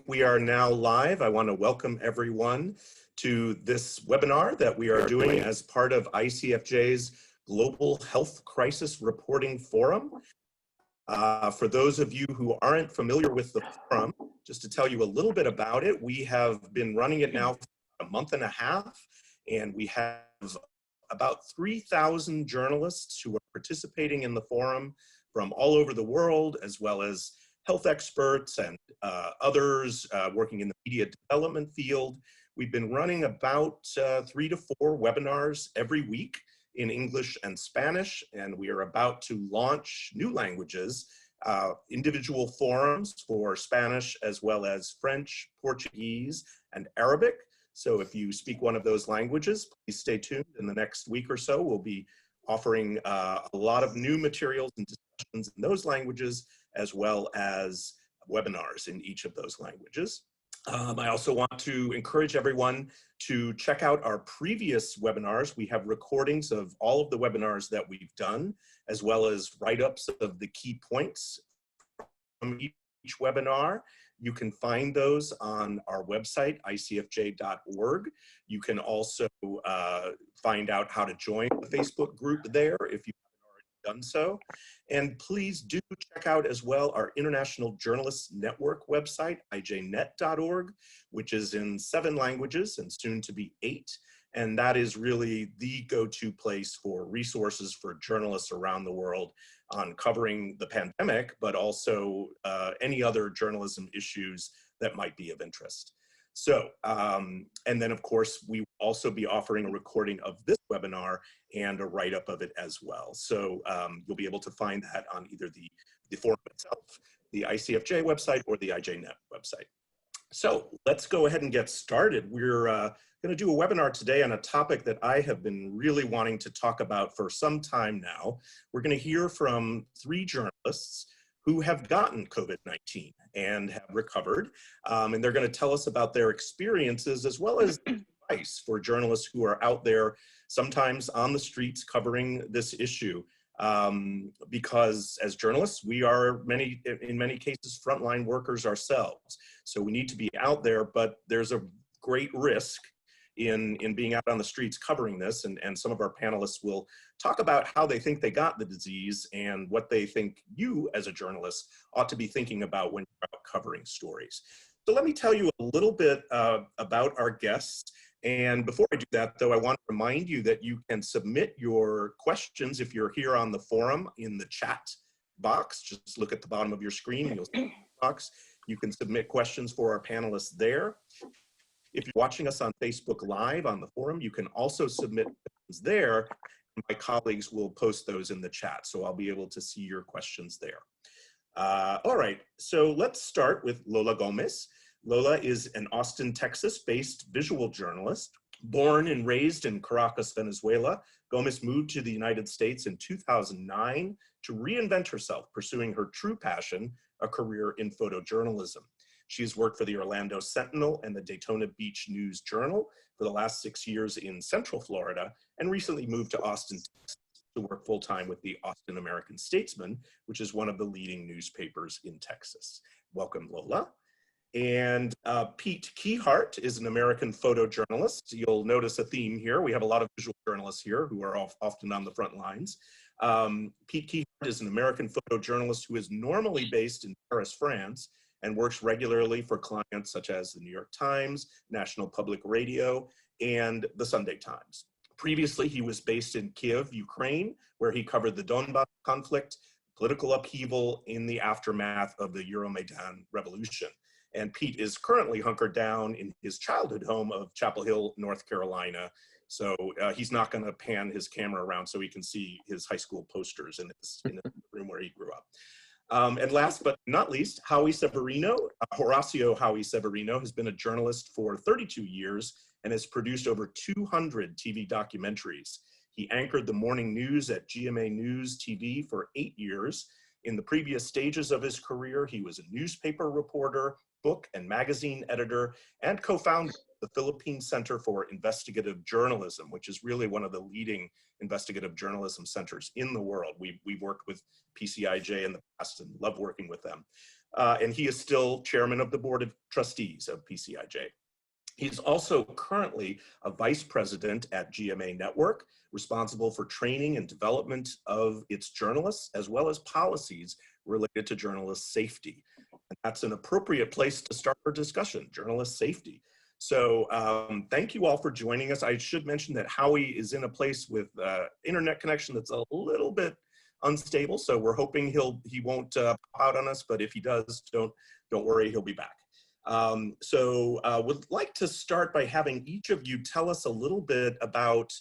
we are now live. I want to welcome everyone to this webinar that we are doing as part of ICFJ's Global Health Crisis Reporting Forum. For those of you who aren't familiar with the forum, just to tell you a little bit about it, we have been running it now for a month and a half, and we have about 3,000 journalists who are participating in the forum from all over the world, as well as health experts and others working in the media development field. We've been running about 3 to 4 webinars every week in English and Spanish, and we are about to launch new languages, individual forums for Spanish as well as French, Portuguese, and Arabic. So if you speak one of those languages, please stay tuned. In the next week or so, we'll be offering a lot of new materials and discussions in those languages, as well as webinars in each of those languages. I also want to encourage everyone to check out our previous webinars. We have recordings of all of the webinars that we've done, as well as write-ups of the key points from each webinar. You can find those on our website, icfj.org. You can also find out how to join the Facebook group there if you done so. And please do check out as well our International Journalists Network website, ijnet.org, which is in 7 languages and soon to be 8. And that is really the go-to place for resources for journalists around the world on covering the pandemic, but also any other journalism issues that might be of interest. So, and then of course, we will also be offering a recording of this webinar and a write-up of it as well. So you'll be able to find that on either the forum itself, the ICFJ website, or the IJNet website. So let's go ahead and get started. We're going to do a webinar today on a topic that I have been really wanting to talk about for some time now. We're going to hear from 3 journalists who have gotten COVID-19 and have recovered. And they're going to tell us about their experiences as well as advice for journalists who are out there sometimes on the streets covering this issue. Because as journalists, we are in many cases frontline workers ourselves. So we need to be out there, but there's a great risk in being out on the streets covering this, and some of our panelists will talk about how they think they got the disease and what they think you as a journalist ought to be thinking about when you're out covering stories. So let me tell you a little bit about our guests. And before I do that, though, I want to remind you that you can submit your questions if you're here on the forum in the chat box. Just look at the bottom of your screen and you'll see the box. You can submit questions for our panelists there. If you're watching us on Facebook Live on the forum, you can also submit questions there. My colleagues will post those in the chat, so I'll be able to see your questions there. All right, so let's start with Lola Gómez. Lola is an Austin, Texas-based visual journalist. Born and raised in Caracas, Venezuela, Gómez moved to the United States in 2009 to reinvent herself, pursuing her true passion, a career in photojournalism. She has worked for the Orlando Sentinel and the Daytona Beach News Journal for the last 6 years in Central Florida, and recently moved to Austin, Texas to work full-time with the Austin American-Statesman, which is one of the leading newspapers in Texas. Welcome, Lola. And Pete Kiehart is an American photojournalist. You'll notice a theme here. We have a lot of visual journalists here who are often on the front lines. Pete Kiehart is an American photojournalist who is normally based in Paris, France, and works regularly for clients such as the New York Times, National Public Radio, and the Sunday Times. Previously, he was based in Kiev, Ukraine, where he covered the Donbas conflict, political upheaval in the aftermath of the Euromaidan revolution. And Pete is currently hunkered down in his childhood home of Chapel Hill, North Carolina. So he's not going to pan his camera around so he can see his high school posters in the room where he grew up. And last but not least, Howie Severino. Horacio Howie Severino has been a journalist for 32 years and has produced over 200 TV documentaries. He anchored the morning news at GMA News TV for 8 years. In the previous stages of his career, he was a newspaper reporter, book and magazine editor, and co-founder of the Philippine Center for Investigative Journalism, which is really one of the leading investigative journalism centers in the world. We've worked with PCIJ in the past and love working with them. and he is still chairman of the board of trustees of PCIJ. He's also currently a vice president at GMA Network, responsible for training and development of its journalists, as well as policies related to journalist safety. And that's an appropriate place to start our discussion, journalist safety. So thank you all for joining us. I should mention that Howie is in a place with internet connection that's a little bit unstable, so we're hoping he won't pop out on us, but if he does, don't worry, he'll be back. Would like to start by having each of you tell us a little bit about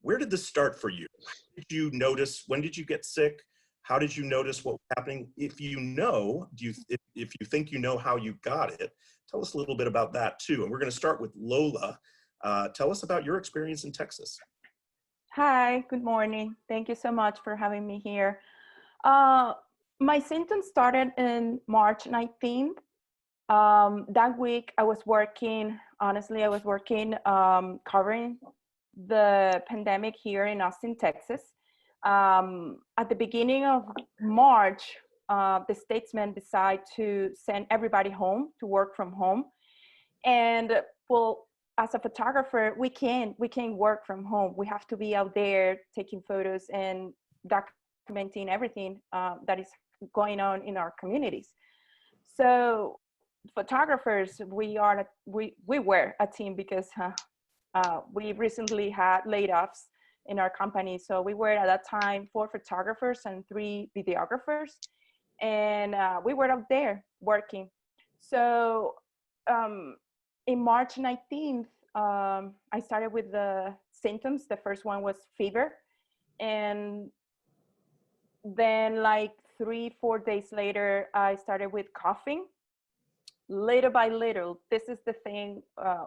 where did this start for you? How did you notice, when did you get sick? How did you notice what was happening? If you know, if you think you know how you got it, tell us a little bit about that too. And we're going to start with Lola. Tell us about your experience in Texas. Hi, good morning. Thank you so much for having me here. My symptoms started in March 19th. That week I was working, honestly, I was working covering the pandemic here in Austin, Texas. At the beginning of March, the Statesman decided to send everybody home to work from home. And well, as a photographer, we can't work from home. We have to be out there taking photos and documenting everything that is going on in our communities. So photographers, we were a team because we recently had layoffs in our company. So we were at that time 4 photographers and 3 videographers, and we were out there working. So in March 19th, I started with the symptoms. The first one was fever, and then like 3-4 days later, I started with coughing. Little by little, this is the thing,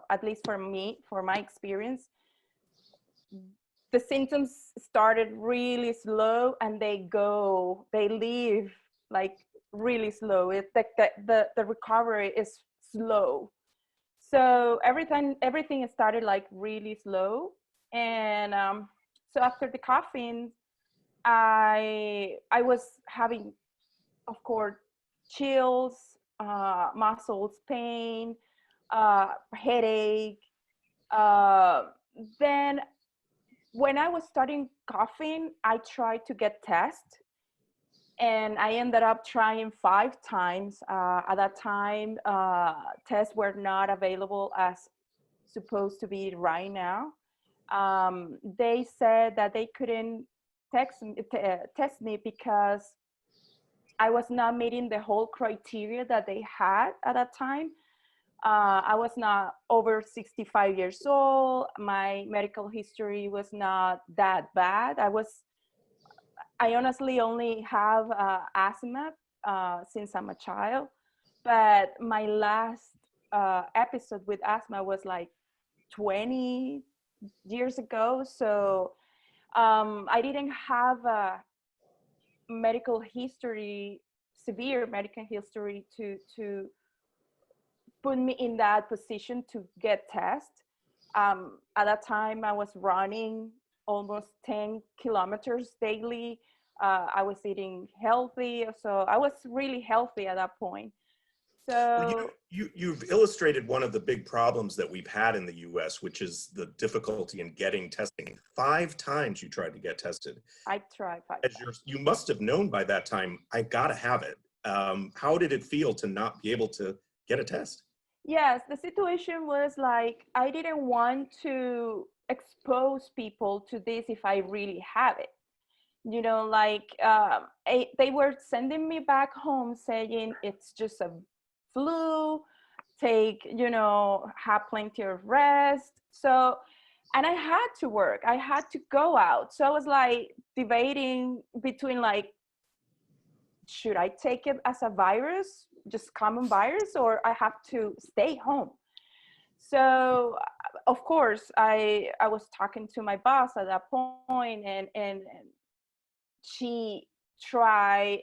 at least for me, for my experience, the symptoms started really slow and they leave like really slow. It's like the recovery is slow. So everything started like really slow. And so after the coughing, I was having, of course, chills, muscles pain, headache. Then when I was starting coughing, I tried to get tested, and I ended up trying 5 times. At that time, tests were not available as supposed to be right now. They said that they couldn't test me because I was not meeting the whole criteria that they had at that time. I was not over 65 years old. My medical history was not that bad. I honestly only have asthma since I'm a child, but my last episode with asthma was like 20 years ago. So I didn't have a medical history, severe medical history to put me in that position to get tested. At that time, I was running almost 10 kilometers daily. I was eating healthy, so I was really healthy at that point. So well, you've illustrated one of the big problems that we've had in the U.S., which is the difficulty in getting testing. 5 times you tried to get tested. I tried 5 times. You must have known by that time, I gotta have it. How did it feel to not be able to get a test? Yes, the situation was like, I didn't want to expose people to this if I really have it. You know, like they were sending me back home saying it's just a flu, have plenty of rest. So, and I had to work, I had to go out. So I was like debating between like, should I take it as a virus, just common virus, or I have to stay home? So of course I was talking to my boss at that point, and she tried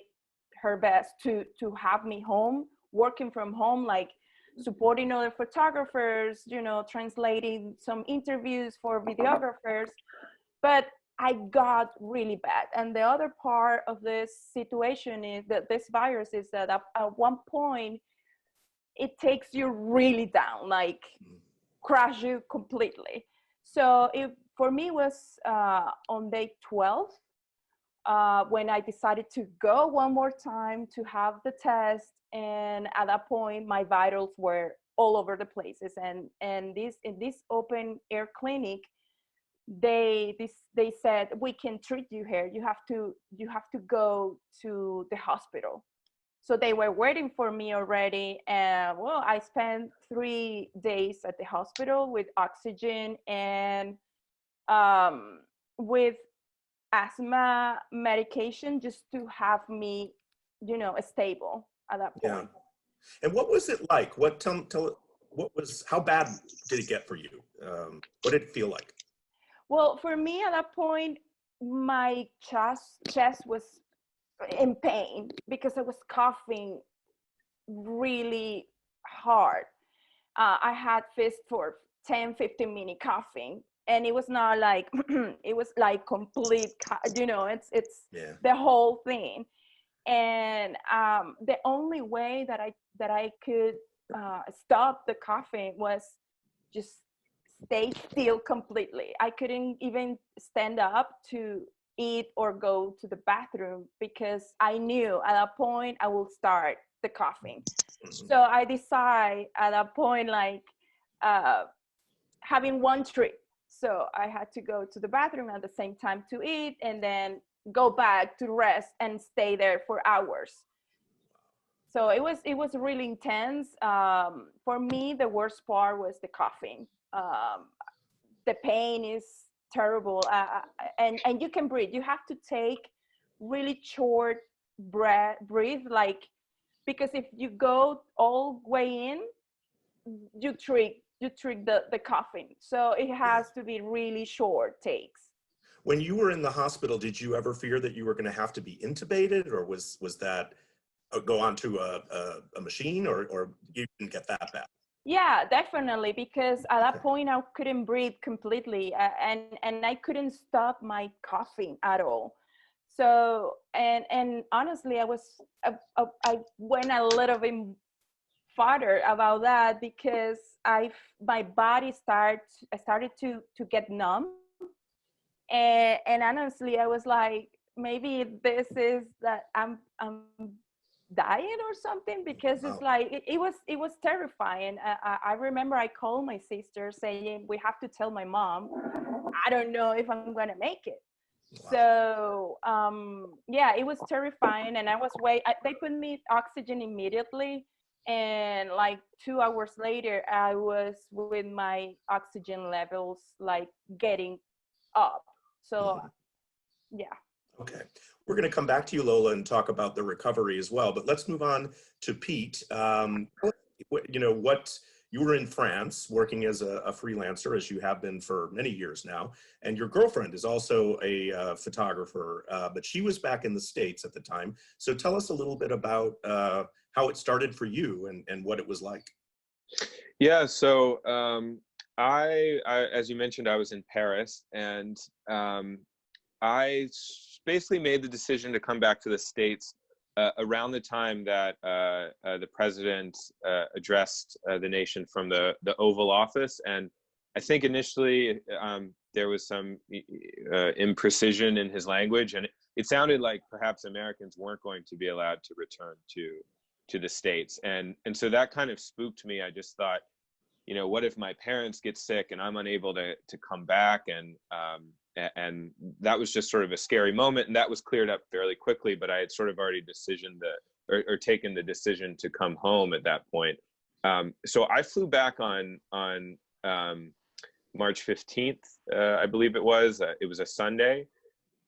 her best to have me home, working from home, like supporting other photographers, translating some interviews for videographers. But I got really bad. And the other part of this situation is that this virus is that at one point, it takes you really down, like crash you completely. So for me was on day 12 when I decided to go one more time to have the test. And at that point, my vitals were all over the places. And in this open air clinic, they said, we can treat you here. You have to go to the hospital. So they were waiting for me already. And well, I spent 3 days at the hospital with oxygen and with asthma medication just to have me, stable at that point. Yeah. And what was it like? How bad did it get for you? What did it feel like? Well, for me at that point, my chest was in pain because I was coughing really hard. I had fist for 10-15 minute coughing, and it was not like it was like complete, it's the whole thing. And the only way that I could stop the coughing was just stay still completely. I couldn't even stand up to eat or go to the bathroom because I knew at that point I will start the coughing. So I decide at that point, like having one trick. So I had to go to the bathroom at the same time to eat, and then go back to rest and stay there for hours. So it was really intense. For me, the worst part was the coughing. The pain is terrible, and you can breathe. You have to take really short breathe, like, because if you go all way in, you trick the coughing. So it has to be really short takes. When you were in the hospital, did you ever fear that you were going to have to be intubated, or was that go onto a machine, or you didn't get that bad? Yeah, definitely, because at that point I couldn't breathe completely, and I couldn't stop my coughing at all. So and honestly, I went a little bit farther about that because my body started to get numb, and honestly, I was like, maybe this is that I'm dying or something, because it's like it was terrifying. I remember I called my sister saying, we have to tell my mom, I don't know if I'm gonna make it. So yeah, it was terrifying, and they put me oxygen immediately, and like 2 hours later I was with my oxygen levels like getting up. So yeah. Okay, we're going to come back to you, Lola, and talk about the recovery as well. But let's move on to Pete. You were in France working as a freelancer, as you have been for many years now, and your girlfriend is also a photographer, but she was back in the States at the time. So tell us a little bit about how it started for you and what it was like. Yeah, so I, as you mentioned, I was in Paris, and I basically made the decision to come back to the States around the time that the president addressed the nation from the Oval Office. And I think initially there was some imprecision in his language, and it sounded like perhaps Americans weren't going to be allowed to return to the States. And so that kind of spooked me. I just thought, what if my parents get sick and I'm unable to come back? And that was just sort of a scary moment, and that was cleared up fairly quickly. But I had sort of already taken the decision to come home at that point. So I flew back on March 15th, I believe it was. It was a Sunday,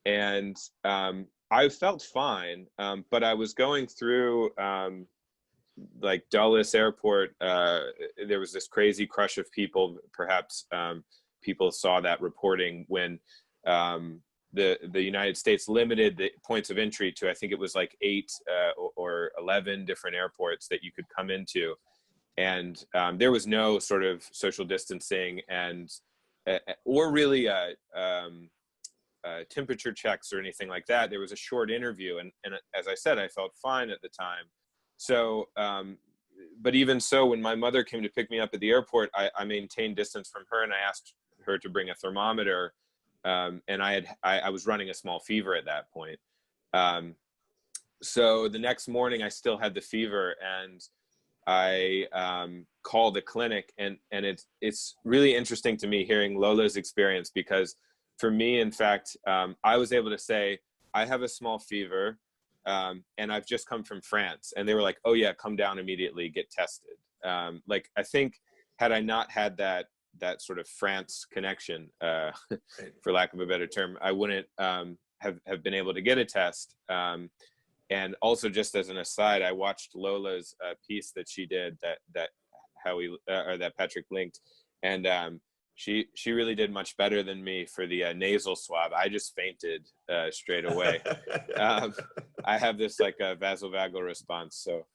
and I felt fine, but I was going through like Dulles Airport. There was this crazy crush of people. Perhaps people saw that reporting when the United States limited the points of entry to, I think it was like 8 or 11 different airports that you could come into. And there was no sort of social distancing or really temperature checks or anything like that. There was a short interview, and as I said, I felt fine at the time. So, but even so, when my mother came to pick me up at the airport, I maintained distance from her, and I asked her to bring a thermometer. And I was running a small fever at that point. So the next morning I still had the fever, and I called the clinic, and it's really interesting to me hearing Lola's experience, because for me, in fact, I was able to say, I have a small fever, and I've just come from France. And they were like, oh yeah, come down immediately, get tested. Like, I think had I not had that sort of France connection, for lack of a better term, I wouldn't have been able to get a test. And also, just as an aside, I watched Lola's piece that she did that Patrick linked, and she really did much better than me for the nasal swab. I just fainted straight away. I have this like a vasovagal response. So,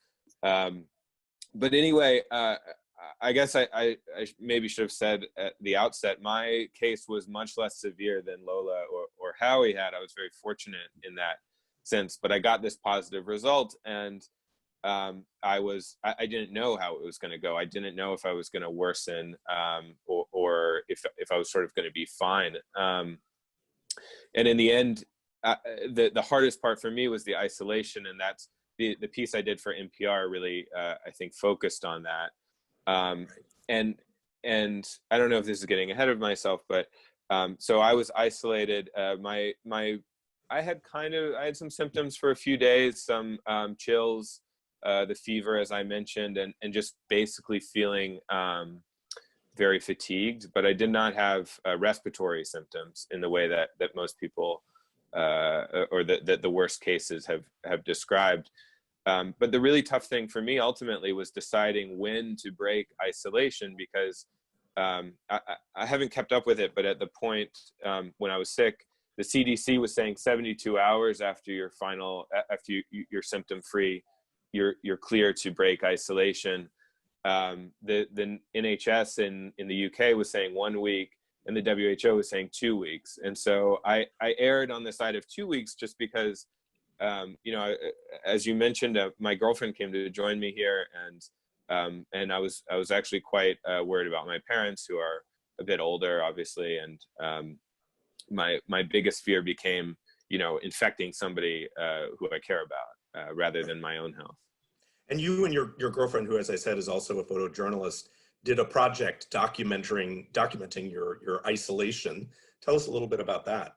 but anyway, I guess I maybe should have said at the outset, my case was much less severe than Lola or Howie had. I was very fortunate in that sense, but I got this positive result, and I didn't know how it was going to go. I didn't know if I was going to worsen, or if I was sort of going to be fine. And in the end, the hardest part for me was the isolation, and that's the piece I did for NPR really, I think, focused on that. And I don't know if this is getting ahead of myself, but so I was isolated. I had some symptoms for a few days, some chills, the fever, as I mentioned, and just basically feeling very fatigued. But I did not have respiratory symptoms in the way that most people, or that the worst cases have described. But the really tough thing for me ultimately was deciding when to break isolation, because I haven't kept up with it, but at the point when I was sick, the CDC was saying 72 hours after you're symptom free, you're clear to break isolation. The NHS in the UK was saying 1 week, and the WHO was saying 2 weeks. And so I erred on the side of 2 weeks, just because, as you mentioned, my girlfriend came to join me here, and I was actually quite worried about my parents, who are a bit older, obviously, and my biggest fear became, infecting somebody who I care about, rather than my own health. And you and your girlfriend, who, as I said, is also a photojournalist, did a project documenting your isolation. Tell us a little bit about that.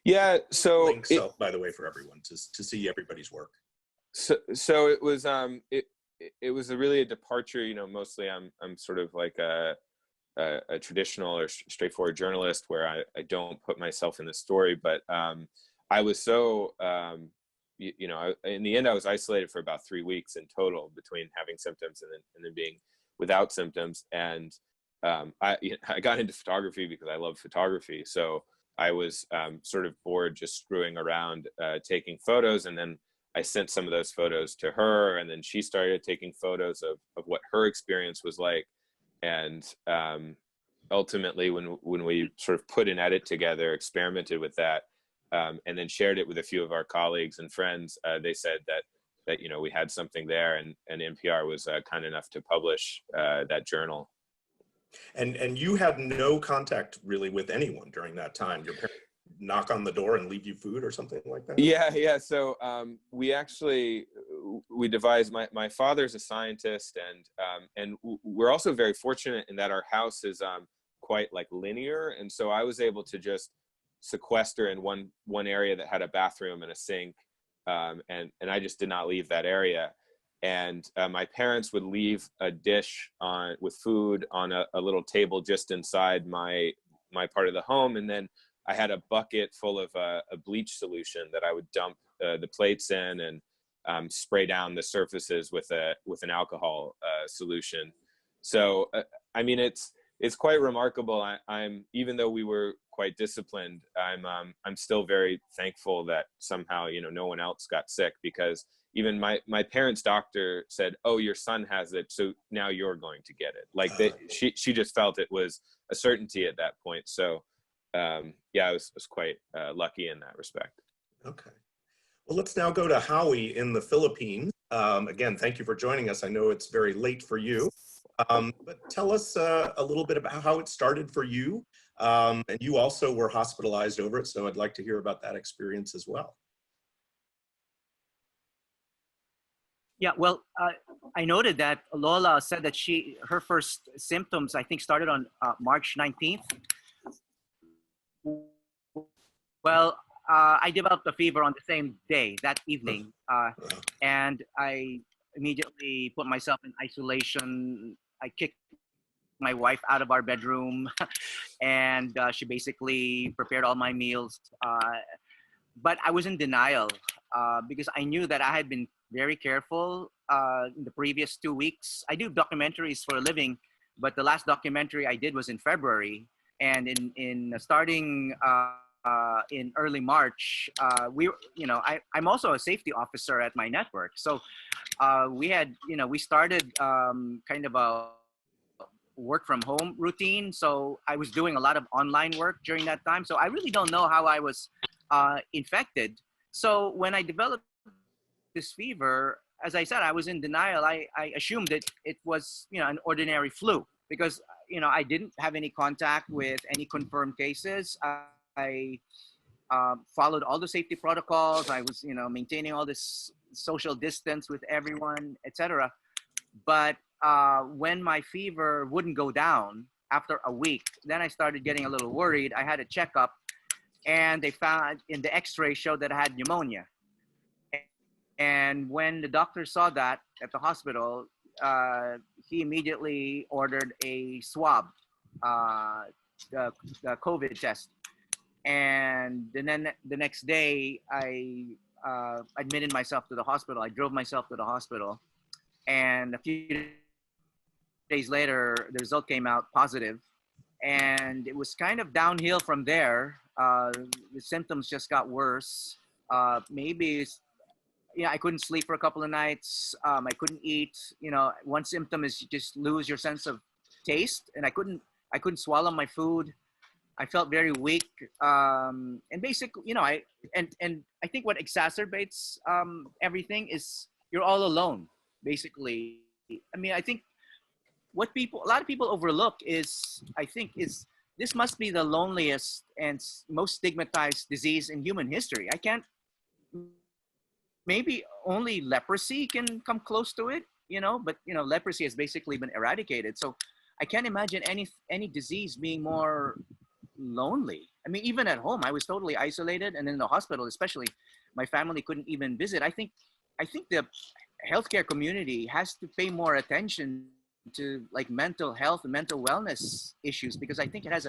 Yeah. So links out, by the way, for everyone to see everybody's work. So it was it was really a departure. Mostly I'm sort of like a traditional or straightforward journalist, where I don't put myself in the story, but I was so in the end I was isolated for about 3 weeks in total, between having symptoms and then being without symptoms. And I got into photography because I love photography, so I was sort of bored just screwing around, taking photos, and then I sent some of those photos to her, and then she started taking photos of what her experience was like. And ultimately, when we sort of put an edit together, experimented with that, and then shared it with a few of our colleagues and friends, they said that we had something there, and NPR was kind enough to publish that journal. And you had no contact really with anyone during that time. Your parents knock on the door and leave you food or something like that? Yeah. So we devised, my father's a scientist, and we're also very fortunate in that our house is quite like linear. And so I was able to just sequester in one area that had a bathroom and a sink. And I just did not leave that area. And my parents would leave a dish with food on a little table just inside my part of the home. And then I had a bucket full of a bleach solution that I would dump the plates in, and spray down the surfaces with an alcohol solution. So I mean, it's quite remarkable. I'm even though we were quite disciplined, I'm still very thankful that somehow no one else got sick, because even my parents' doctor said, "Oh, your son has it, so now you're going to get it." Like she just felt it was a certainty at that point. So yeah, I was quite lucky in that respect. Okay. Well, let's now go to Howie in the Philippines. Again, thank you for joining us. I know it's very late for you, but tell us a little bit about how it started for you. And you also were hospitalized over it, so I'd like to hear about that experience as well. Yeah, well, I noted that Lola said that her first symptoms, I think, started on March 19th. Well, I developed a fever on the same day, that evening, and I immediately put myself in isolation. I kicked my wife out of our bedroom, and she basically prepared all my meals. But I was in denial because I knew that I had been very careful in the previous 2 weeks. I do documentaries for a living, but the last documentary I did was in February, and in starting in early March, I'm also a safety officer at my network. So we started kind of a work from home routine. So I was doing a lot of online work during that time. So I really don't know how I was infected. So when I developed this fever, as I said, I was in denial. I assumed that it was, an ordinary flu because, I didn't have any contact with any confirmed cases. I followed all the safety protocols. I was, maintaining all this social distance with everyone, etc. But when my fever wouldn't go down after a week, then I started getting a little worried. I had a checkup, and they found in the X-ray showed that I had pneumonia. And when the doctor saw that at the hospital, he immediately ordered a swab, the COVID test. And then the next day, I admitted myself to the hospital. I drove myself to the hospital. And a few days later, the result came out positive. And it was kind of downhill from there. The symptoms just got worse. I couldn't sleep for a couple of nights. I couldn't eat. One symptom is you just lose your sense of taste, and I couldn't swallow my food. I felt very weak, and basically, I think what exacerbates everything is you're all alone. Basically, I think what a lot of people overlook is this must be the loneliest and most stigmatized disease in human history. Maybe only leprosy can come close to it, but leprosy has basically been eradicated. So I can't imagine any disease being more lonely. Even at home, I was totally isolated, and in the hospital, especially, my family couldn't even visit. I think the healthcare community has to pay more attention to like mental health and mental wellness issues, because I think it has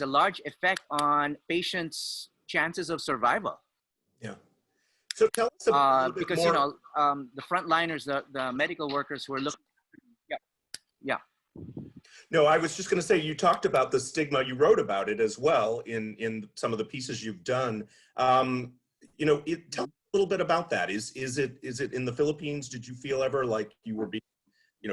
a large effect on patients' chances of survival. Yeah. So tell us a little bit because more. The frontliners, the medical workers who are looking. Yeah. No, I was just going to say, you talked about the stigma. You wrote about it as well in some of the pieces you've done. Tell us a little bit about that. Is it in the Philippines? Did you feel ever like you were being,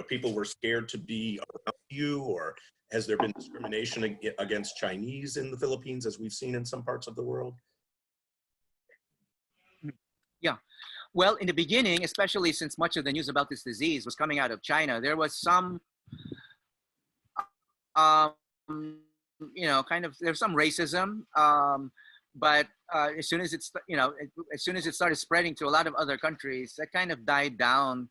people were scared to be around you, or has there been discrimination against Chinese in the Philippines, as we've seen in some parts of the world? Yeah. Well, in the beginning, especially since much of the news about this disease was coming out of China, there was some, there's some racism. But as soon as it started spreading to a lot of other countries, that kind of died down.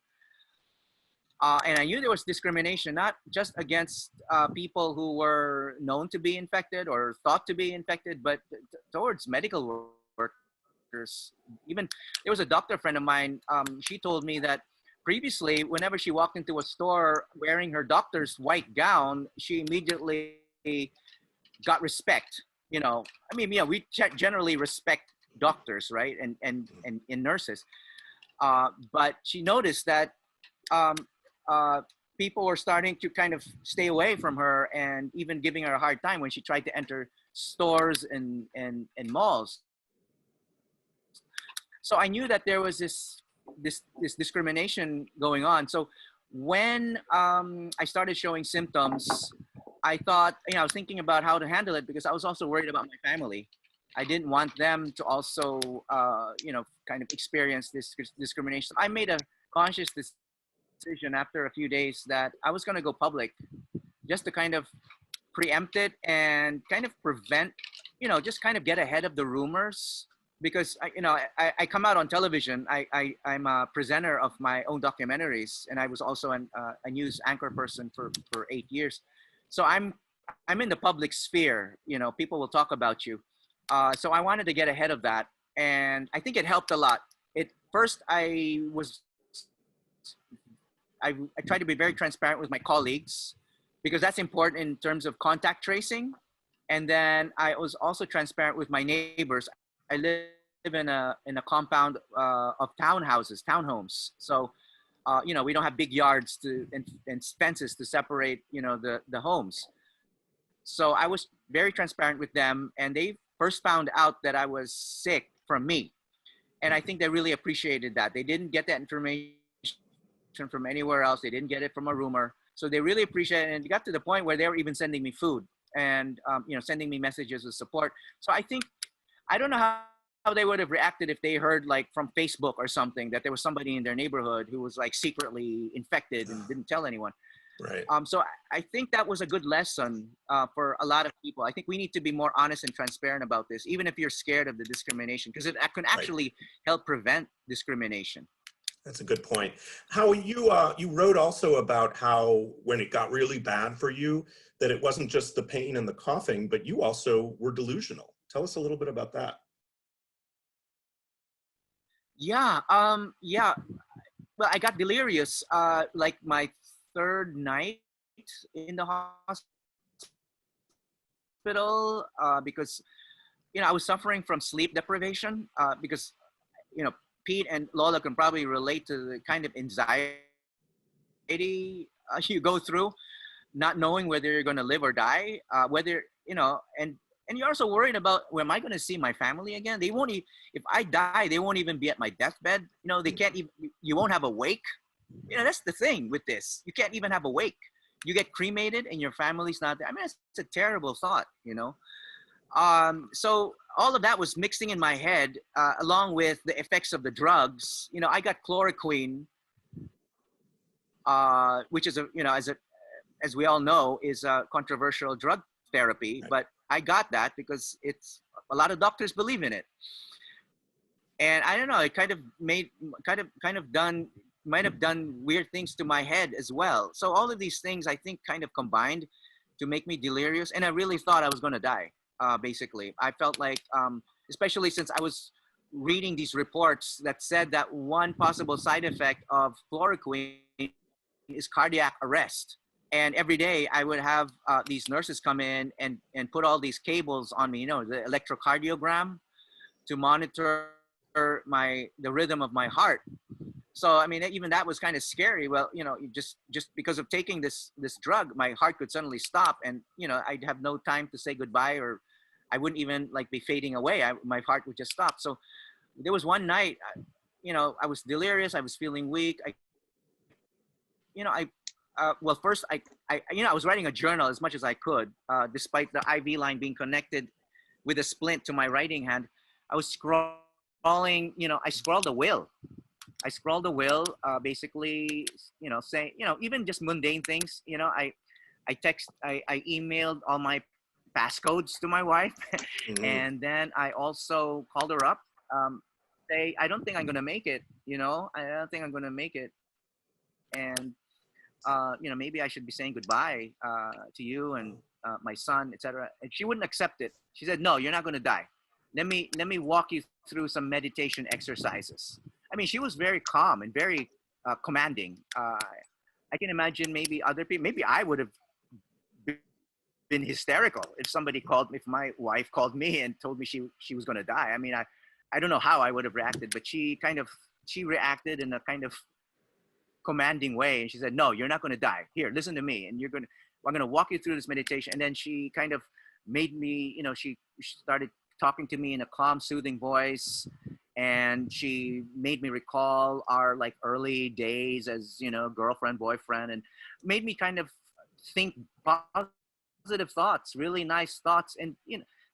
And I knew there was discrimination, not just against people who were known to be infected or thought to be infected, but towards medical workers. Even there was a doctor friend of mine. She told me that previously, whenever she walked into a store wearing her doctor's white gown, she immediately got respect. We generally respect doctors, right, and nurses. But she noticed that people were starting to kind of stay away from her and even giving her a hard time when she tried to enter stores and malls. So I knew that there was this discrimination going on. So when I started showing symptoms, I thought, I was thinking about how to handle it because I was also worried about my family. I didn't want them to also, kind of experience this discrimination. I made a conscious decision after a few days that I was going to go public just to kind of preempt it and kind of prevent, just kind of get ahead of the rumors. Because I come out on television. I'm a presenter of my own documentaries, and I was also a news anchor person for 8 years. So I'm in the public sphere. People will talk about you. So I wanted to get ahead of that, and I think it helped a lot. First I tried to be very transparent with my colleagues because that's important in terms of contact tracing. And then I was also transparent with my neighbors. I live in a compound of townhomes. So, we don't have big yards and fences to separate, the homes. So I was very transparent with them, and they first found out that I was sick from me. And I think they really appreciated that. They didn't get that information from anywhere else. They didn't get it from a rumor. So they really appreciated it. And it got to the point where they were even sending me food and, sending me messages of support. So I don't know how they would have reacted if they heard like from Facebook or something that there was somebody in their neighborhood who was like secretly infected and didn't tell anyone. Right. So I think that was a good lesson for a lot of people. I think we need to be more honest and transparent about this, even if you're scared of the discrimination, because it can actually help prevent discrimination. That's a good point. Howie, you wrote also about how when it got really bad for you, that it wasn't just the pain and the coughing, but you also were delusional. Tell us a little bit about that. Yeah. Well, I got delirious like my third night in the hospital because I was suffering from sleep deprivation because Pete and Lola can probably relate to the kind of anxiety you go through, not knowing whether you're going to live or die, and you're also worried about, well, am I going to see my family again? They won't if I die, they won't even be at my deathbed. They can't even, you won't have a wake. That's the thing with this. You can't even have a wake. You get cremated and your family's not there. I mean, it's a terrible thought, So all of that was mixing in my head, along with the effects of the drugs. I got chloroquine, which is as we all know, is a controversial drug therapy, but I got that because a lot of doctors believe in it. And I don't know, it kind of might have done weird things to my head as well. So all of these things I think kind of combined to make me delirious. And I really thought I was going to die. Basically, I felt like, especially since I was reading these reports that said that one possible side effect of chloroquine is cardiac arrest. And every day I would have these nurses come in and put all these cables on me, the electrocardiogram to monitor the rhythm of my heart. So, I mean, even that was kind of scary. Well, just because of taking this drug, my heart could suddenly stop and, I'd have no time to say goodbye, or I wouldn't even like be fading away. My heart would just stop. So there was one night, I was delirious. I was feeling weak. First I was writing a journal as much as I could, despite the IV line being connected with a splint to my writing hand. I was scrawling, I scrawled a will. Basically, saying, even just mundane things, I emailed all my passcodes to my wife. Mm-hmm. And then I also called her up, say, I don't think I'm going to make it, I don't think I'm going to make it. And, maybe I should be saying goodbye to you and my son, etc. And she wouldn't accept it. She said, no, you're not going to die. Let me walk you through some meditation exercises. I mean, she was very calm and very commanding. I can imagine maybe other people, maybe I would have been hysterical if my wife called me and told me she was going to die. I mean, I don't know how I would have reacted, but she reacted in a kind of commanding way. And she said, no, you're not going to die. Here, listen to me. And I'm going to walk you through this meditation. And then she kind of made me, she started talking to me in a calm, soothing voice. And she made me recall our like early days as, girlfriend, boyfriend, and made me kind of think positive thoughts, really nice thoughts. And,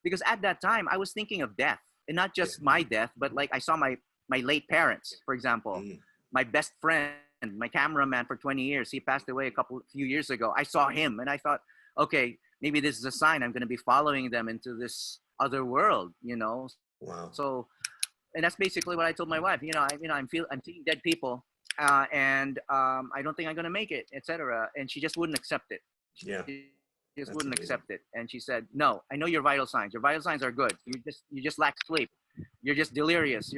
because at that time I was thinking of death, and not just my death, but like I saw my late parents, for example, my best friend, my cameraman for 20 years, he passed away few years ago. I saw him and I thought, okay, maybe this is a sign I'm going to be following them into this other world, Wow. So, and that's basically what I told my wife. I'm seeing dead people, and I don't think I'm gonna make it, etc. And she just wouldn't accept it. Yeah. She just That's wouldn't amazing. accept it. And she said, "No, I know your vital signs. Your vital signs are good. You just lack sleep. You're just delirious.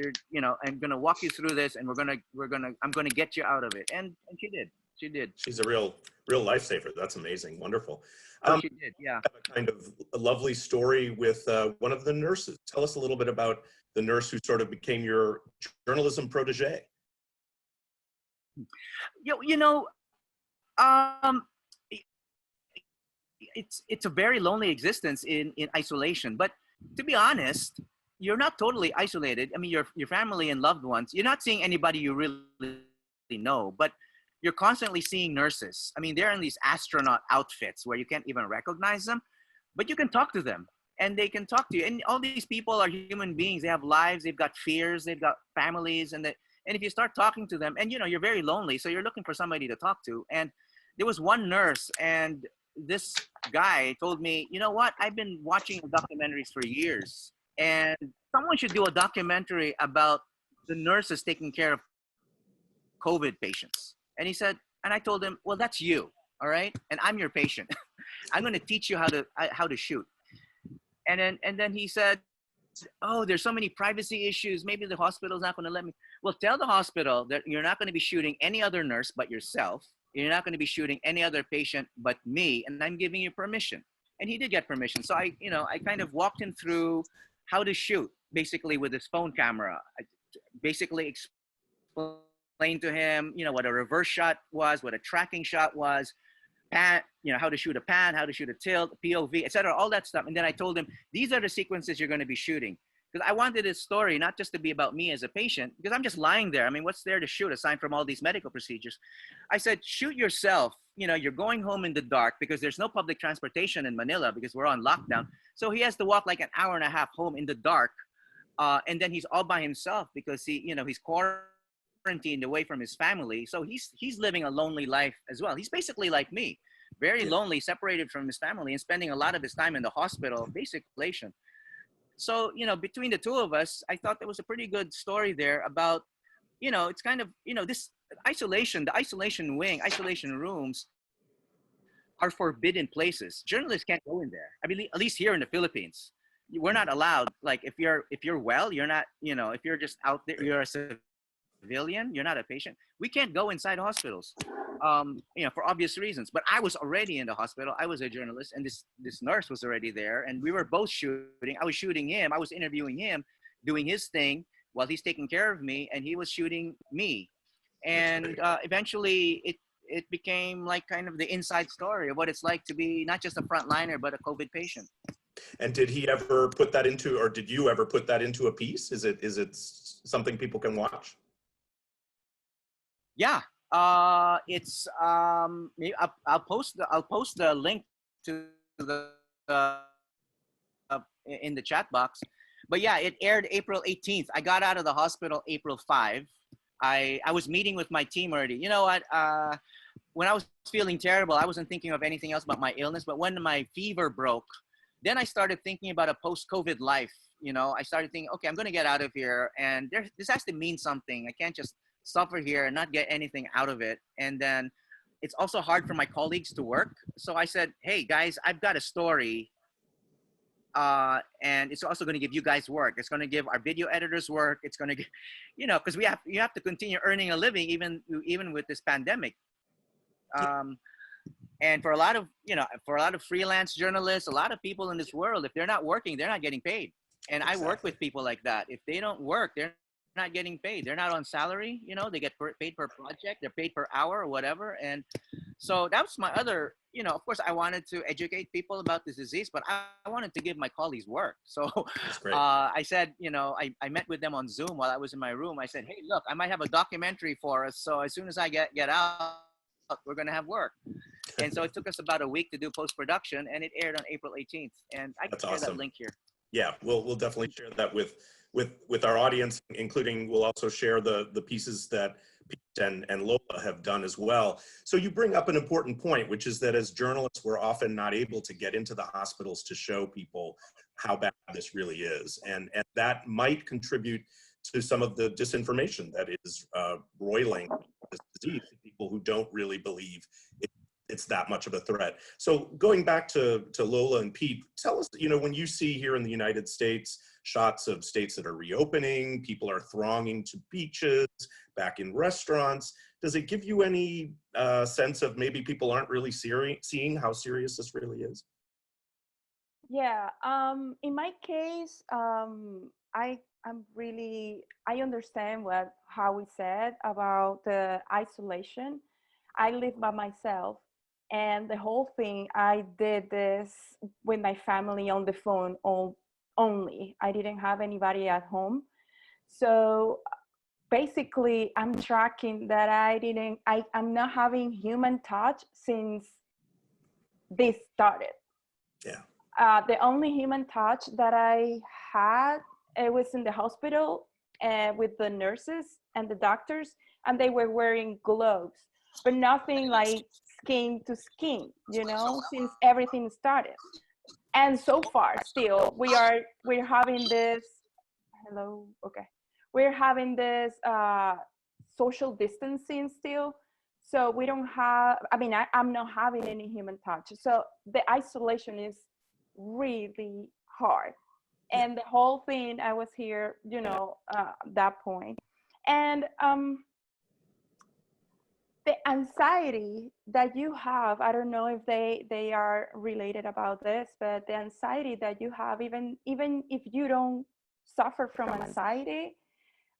I'm gonna walk you through this, and I'm gonna get you out of it." And she did. She did. She's a real lifesaver. That's amazing. Wonderful. She did. Yeah. Have a kind of a lovely story with one of the nurses. Tell us a little bit about the nurse who sort of became your journalism protege. It's a very lonely existence in isolation. But to be honest, you're not totally isolated. I mean, your family and loved ones. You're not seeing anybody you really know, but you're constantly seeing nurses. I mean, they're in these astronaut outfits where you can't even recognize them, but you can talk to them and they can talk to you. And all these people are human beings. They have lives, they've got fears, they've got families. And if you start talking to them, and you're very lonely, so you're looking for somebody to talk to. And there was one nurse, and this guy told me, you know what? I've been watching documentaries for years, and someone should do a documentary about the nurses taking care of COVID patients. And he said, and I told him, well, that's you, all right? And I'm your patient. I'm going to teach you how to shoot. And then he said, oh, there's so many privacy issues. Maybe the hospital's not going to let me. Well, tell the hospital that you're not going to be shooting any other nurse but yourself. You're not going to be shooting any other patient but me, and I'm giving you permission. And he did get permission. So I kind of walked him through how to shoot, basically with his phone camera. I basically explained to him, what a reverse shot was, what a tracking shot was, pan, how to shoot a pan, how to shoot a tilt, POV, etc., all that stuff. And then I told him, these are the sequences you're going to be shooting. Because I wanted his story not just to be about me as a patient, because I'm just lying there. I mean, what's there to shoot aside from all these medical procedures? I said, shoot yourself. You're going home in the dark because there's no public transportation in Manila because we're on lockdown. So he has to walk like an hour and a half home in the dark. And then he's all by himself because he's quarantined away from his family. So he's living a lonely life as well. He's basically like me, very lonely, separated from his family and spending a lot of his time in the hospital, basic isolation. So, between the two of us, I thought there was a pretty good story there about, it's kind of, this isolation, the isolation wing, isolation rooms are forbidden places. Journalists can't go in there. I mean, at least here in the Philippines, we're not allowed. Like if you're well, you're not, if you're just out there, you're a civilian, you're not a patient. We can't go inside hospitals, for obvious reasons. But I was already in the hospital. I was a journalist, and this nurse was already there, and we were both shooting. I was shooting him. I was interviewing him, doing his thing while he's taking care of me, and he was shooting me. And eventually, it became like kind of the inside story of what it's like to be not just a frontliner, but a COVID patient. And did he ever put that into, or did you ever put that into a piece? Is it something people can watch? Yeah, it's maybe I'll post the link to the in the chat box. But yeah, it aired April 18th. I got out of the hospital April 5. I was meeting with my team already. You know what? When I was feeling terrible, I wasn't thinking of anything else but my illness. But when my fever broke, then I started thinking about a post-COVID life. I started thinking, okay, I'm going to get out of here, and this has to mean something. I can't just suffer here and not get anything out of it. And then it's also hard for my colleagues to work. So I said, hey guys, I've got a story. And it's also going to give you guys work. It's going to give our video editors work. It's going to, because you have to continue earning a living even with this pandemic. And for a lot of freelance journalists, a lot of people in this world, if they're not working, they're not getting paid. And exactly. I work with people like that. If they don't work, they're not getting paid. They're not on salary. They get paid per project. They're paid per hour or whatever. And so that was my other, of course, I wanted to educate people about this disease, but I wanted to give my colleagues work. So I said, I met with them on Zoom while I was in my room. I said, hey, look, I might have a documentary for us. So as soon as I get out, we're going to have work. And so it took us about a week to do post-production, and it aired on April 18th. And I can That's share awesome. that link here. Yeah, we'll definitely share that with our audience, including we'll also share the pieces that Pete and Lola have done as well. So you bring up an important point, which is that as journalists, we're often not able to get into the hospitals to show people how bad this really is. And that might contribute to some of the disinformation that is roiling this disease to people who don't really believe it's that much of a threat. So going back to Lola and Pete, tell us, when you see here in the United States, shots of states that are reopening, people are thronging to beaches, back in restaurants, does it give you any sense of maybe people aren't really seeing how serious this really is? Yeah, in my case, I understand what Howie said about the isolation. I live by myself, and the whole thing, I did this with my family on the phone only. I didn't have anybody at home. So basically, I'm tracking that I'm not having human touch since this started. Yeah. The only human touch that I had, it was in the hospital with the nurses and the doctors, and they were wearing gloves, but nothing like skin to skin, since everything started. And so far, still, we're having this, hello, okay. We're having this social distancing still. So we don't have, I'm not having any human touch. So the isolation is really hard. And the whole thing, I was here, that point. And the anxiety that you have, I don't know if they are related about this, but the anxiety that you have, even if you don't suffer from anxiety,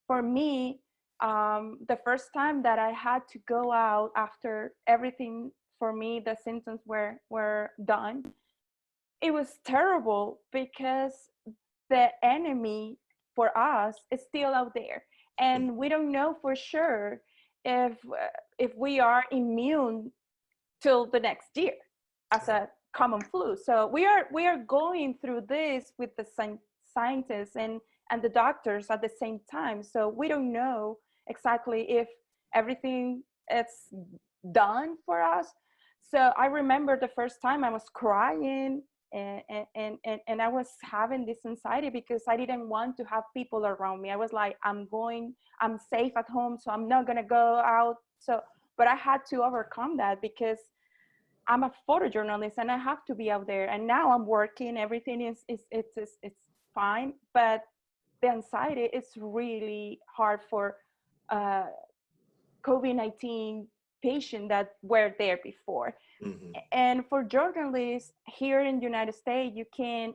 for me, the first time that I had to go out after everything, for me, the symptoms were done, it was terrible because the enemy for us is still out there, and we don't know for sure if we are immune till the next year as a common flu. So we are going through this with the scientists and the doctors at the same time. So we don't know exactly if everything is done for us. So I remember the first time I was crying and I was having this anxiety because I didn't want to have people around me. I was like, I'm safe at home, so I'm not gonna go out. So, but I had to overcome that because I'm a photojournalist and I have to be out there. And now I'm working, everything is fine, but the anxiety is really hard for COVID-19 patients that were there before. Mm-hmm. And for journalists here in the United States, you can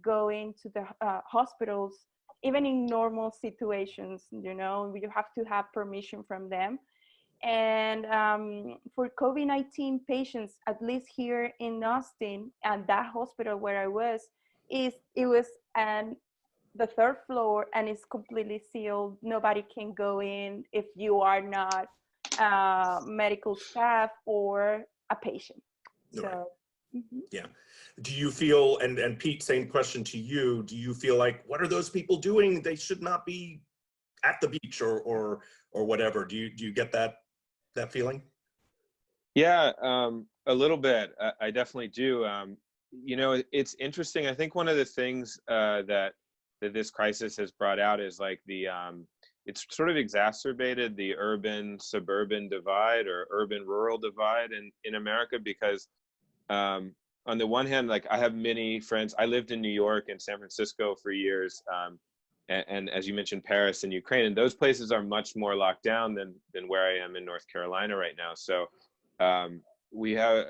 go into the hospitals even in normal situations. You have to have permission from them. And for COVID-19 patients, at least here in Austin, and that hospital where I was, it was the third floor, and it's completely sealed. Nobody can go in if you are not medical staff or a patient. So, right. Mm-hmm. Yeah. Do you feel, and Pete, same question to you, do you feel like, what are those people doing? They should not be at the beach or whatever. Do you get that feeling? Yeah, a little bit. I definitely do. It's interesting. I think one of the things that this crisis has brought out is like it's sort of exacerbated the urban-suburban divide or urban-rural divide in America, because on the one hand, like I have many friends. I lived in New York and San Francisco for years, and as you mentioned, Paris and Ukraine, and those places are much more locked down than where I am in North Carolina right now. So we have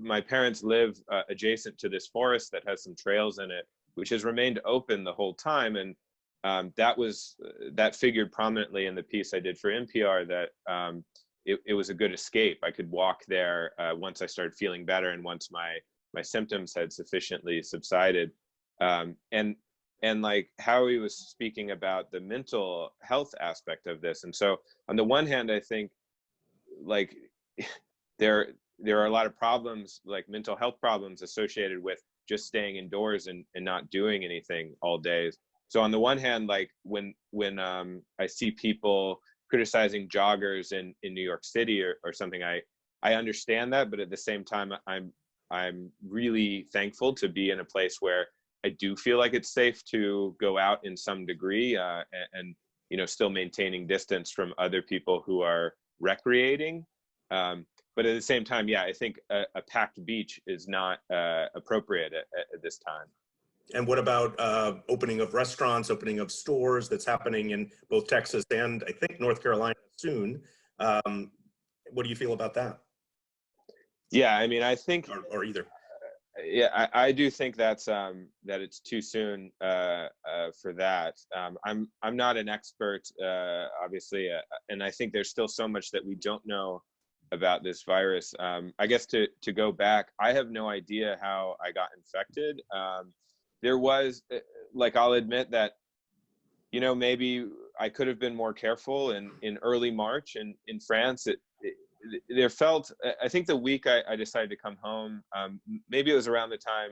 my parents live adjacent to this forest that has some trails in it, which has remained open the whole time, and that figured prominently in the piece I did for NPR, that it was a good escape. I could walk there once I started feeling better and once my symptoms had sufficiently subsided. And like Howie was speaking about the mental health aspect of this. And so on the one hand, I think like there are a lot of problems, like mental health problems associated with just staying indoors and not doing anything all day. So on the one hand, like when I see people criticizing joggers in New York City or something, I understand that, but at the same time, I'm really thankful to be in a place where I do feel like it's safe to go out in some degree, and you know, still maintaining distance from other people who are recreating. But at the same time, yeah, I think a packed beach is not appropriate at this time. And what about opening of restaurants, opening of stores that's happening in both Texas and I think North Carolina soon? What do you feel about that? Yeah, I mean, I think, or either. Yeah, I do think that's that it's too soon for that. I'm not an expert, obviously, and I think there's still so much that we don't know about this virus. I guess to go back, I have no idea how I got infected. There was, like, I'll admit that, you know, maybe I could have been more careful in early March in France. There felt, I think the week I decided to come home, maybe it was around the time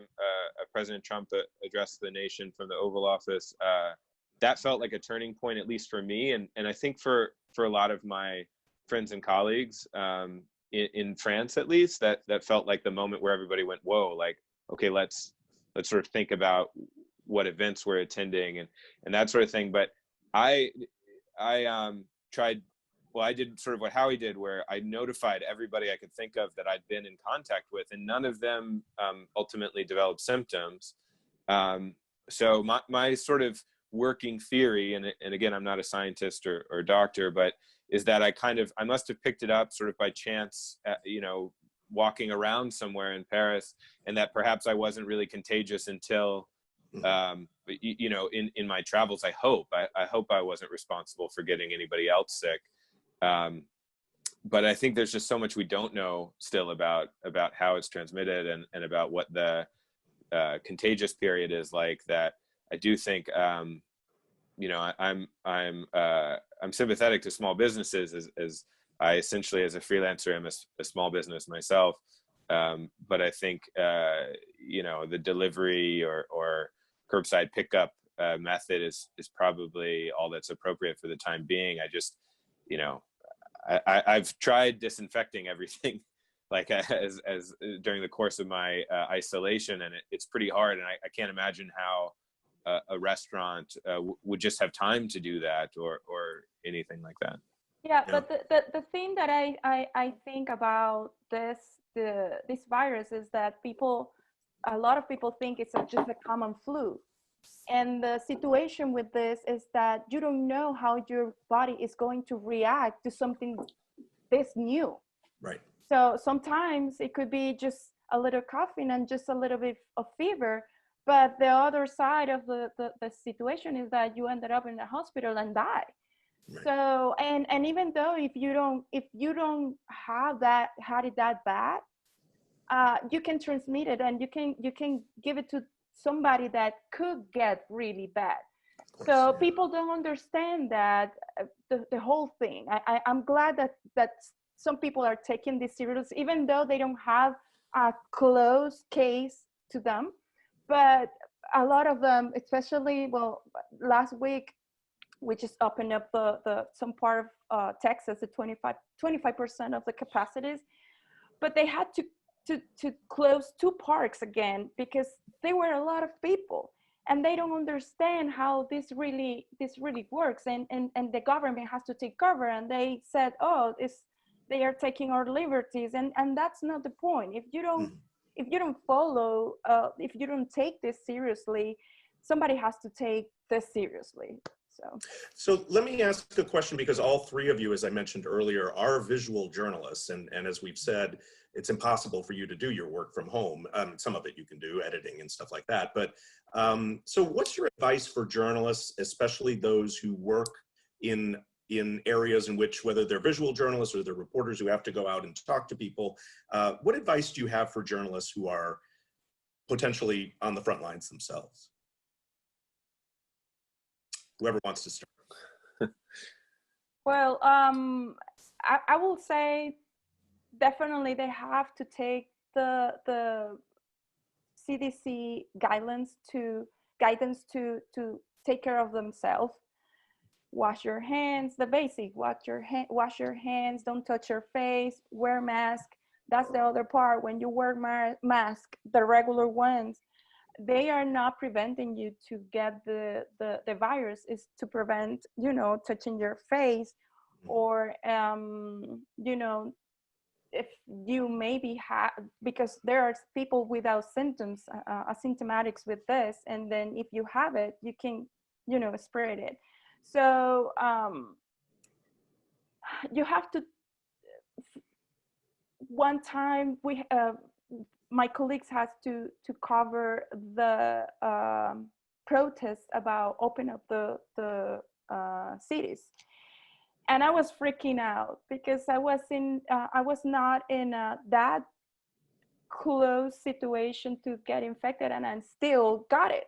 President Trump addressed the nation from the Oval Office. That felt like a turning point, at least for me. And I think for a lot of my friends and colleagues in France, at least, that felt like the moment where everybody went, whoa, like, okay, let's sort of think about what events we're attending and that sort of thing. But I tried, well, I did sort of what Howie did, where I notified everybody I could think of that I'd been in contact with, and none of them ultimately developed symptoms. So my sort of working theory, and again, I'm not a scientist or doctor, but is that I must have picked it up sort of by chance, you know, walking around somewhere in Paris, and that perhaps I wasn't really contagious until, you know, in my travels. I hope I wasn't responsible for getting anybody else sick. But I think there's just so much we don't know still about how it's transmitted and about what the contagious period is like, that I do think, you know, I'm sympathetic to small businesses, as I essentially, as a freelancer, am a small business myself. But I think, you know, the delivery or curbside pickup method is probably all that's appropriate for the time being. I just, you know, I've tried disinfecting everything, like as during the course of my isolation, and it's pretty hard. And I can't imagine how a restaurant would just have time to do that or anything like that. Yeah, but the thing that I think about this virus is that a lot of people think it's just a common flu. And the situation with this is that you don't know how your body is going to react to something this new. Right. So sometimes it could be just a little coughing and just a little bit of fever. But the other side of the situation is that you ended up in the hospital and die. Right. So, and even though if you don't had it that bad, you can transmit it, and you can give it to somebody that could get really bad. So people don't understand that the whole thing. I'm glad that some people are taking this serious, even though they don't have a close case to them. But a lot of them, especially, well, last week, we just opened up some part of Texas at 25% of the capacities, but they had to close 2 parks again because there were a lot of people, and they don't understand how this really works, and the government has to take cover, and they said, oh, they are taking our liberties, and that's not the point. If you don't follow, if you don't take this seriously, somebody has to take this seriously. So let me ask a question, because all 3 of you, as I mentioned earlier, are visual journalists. And as we've said, it's impossible for you to do your work from home. Some of it you can do, editing and stuff like that. But so what's your advice for journalists, especially those who work in areas in which, whether they're visual journalists or they're reporters who have to go out and talk to people, what advice do you have for journalists who are potentially on the front lines themselves? Whoever wants to start. Well, I will say definitely they have to take the CDC guidance to take care of themselves. Wash your hands, the basic, wash your hands, don't touch your face, wear mask. That's the other part. When you wear mask, the regular ones, they are not preventing you to get the virus. Is to prevent, you know, touching your face, or you know, if you maybe have, because there are people without symptoms, asymptomatics with this, and then if you have it, you can, you know, spread it. So you have to, one time my colleagues has to cover the protests about open up the cities. And I was freaking out because I was not in that close situation to get infected, and I still got it.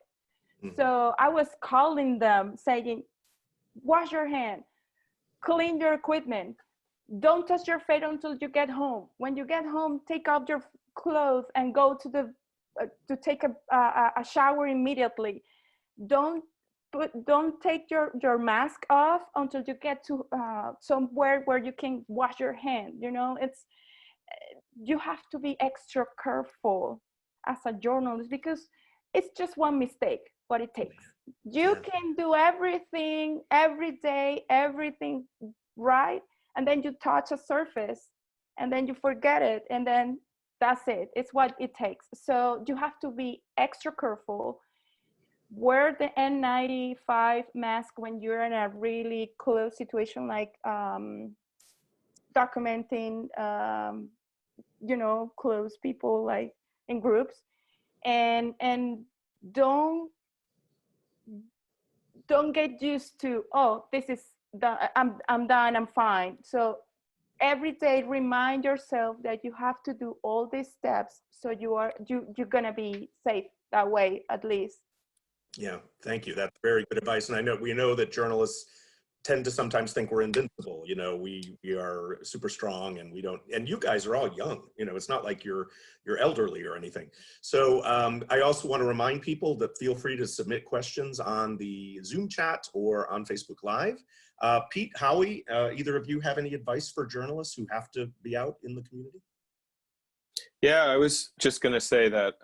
Mm-hmm. So I was calling them saying, wash your hand, clean your equipment, don't touch your face until you get home. When you get home, take off your clothes and go to take a shower immediately. Don't take your mask off until you get to somewhere where you can wash your hand. You know, you have to be extra careful as a journalist, because it's just one mistake what it takes. You can do everything every day, everything right, and then you touch a surface and then you forget it, and then that's it. It's what it takes. So you have to be extra careful. Wear the N95 mask when you're in a really close situation, like documenting, you know, close people, like in groups, and don't get used to, oh, this is done, I'm done, I'm fine. So every day remind yourself that you have to do all these steps, so you're gonna be safe that way, at least. Yeah, thank you. That's very good advice. And we know that journalists tend to sometimes think we're invincible. You know, we are super strong, and we don't, and you guys are all young. You know, it's not like you're elderly or anything. So I also want to remind people that feel free to submit questions on the Zoom chat or on Facebook Live. Pete, Howie, either of you have any advice for journalists who have to be out in the community? Yeah, I was just going to say that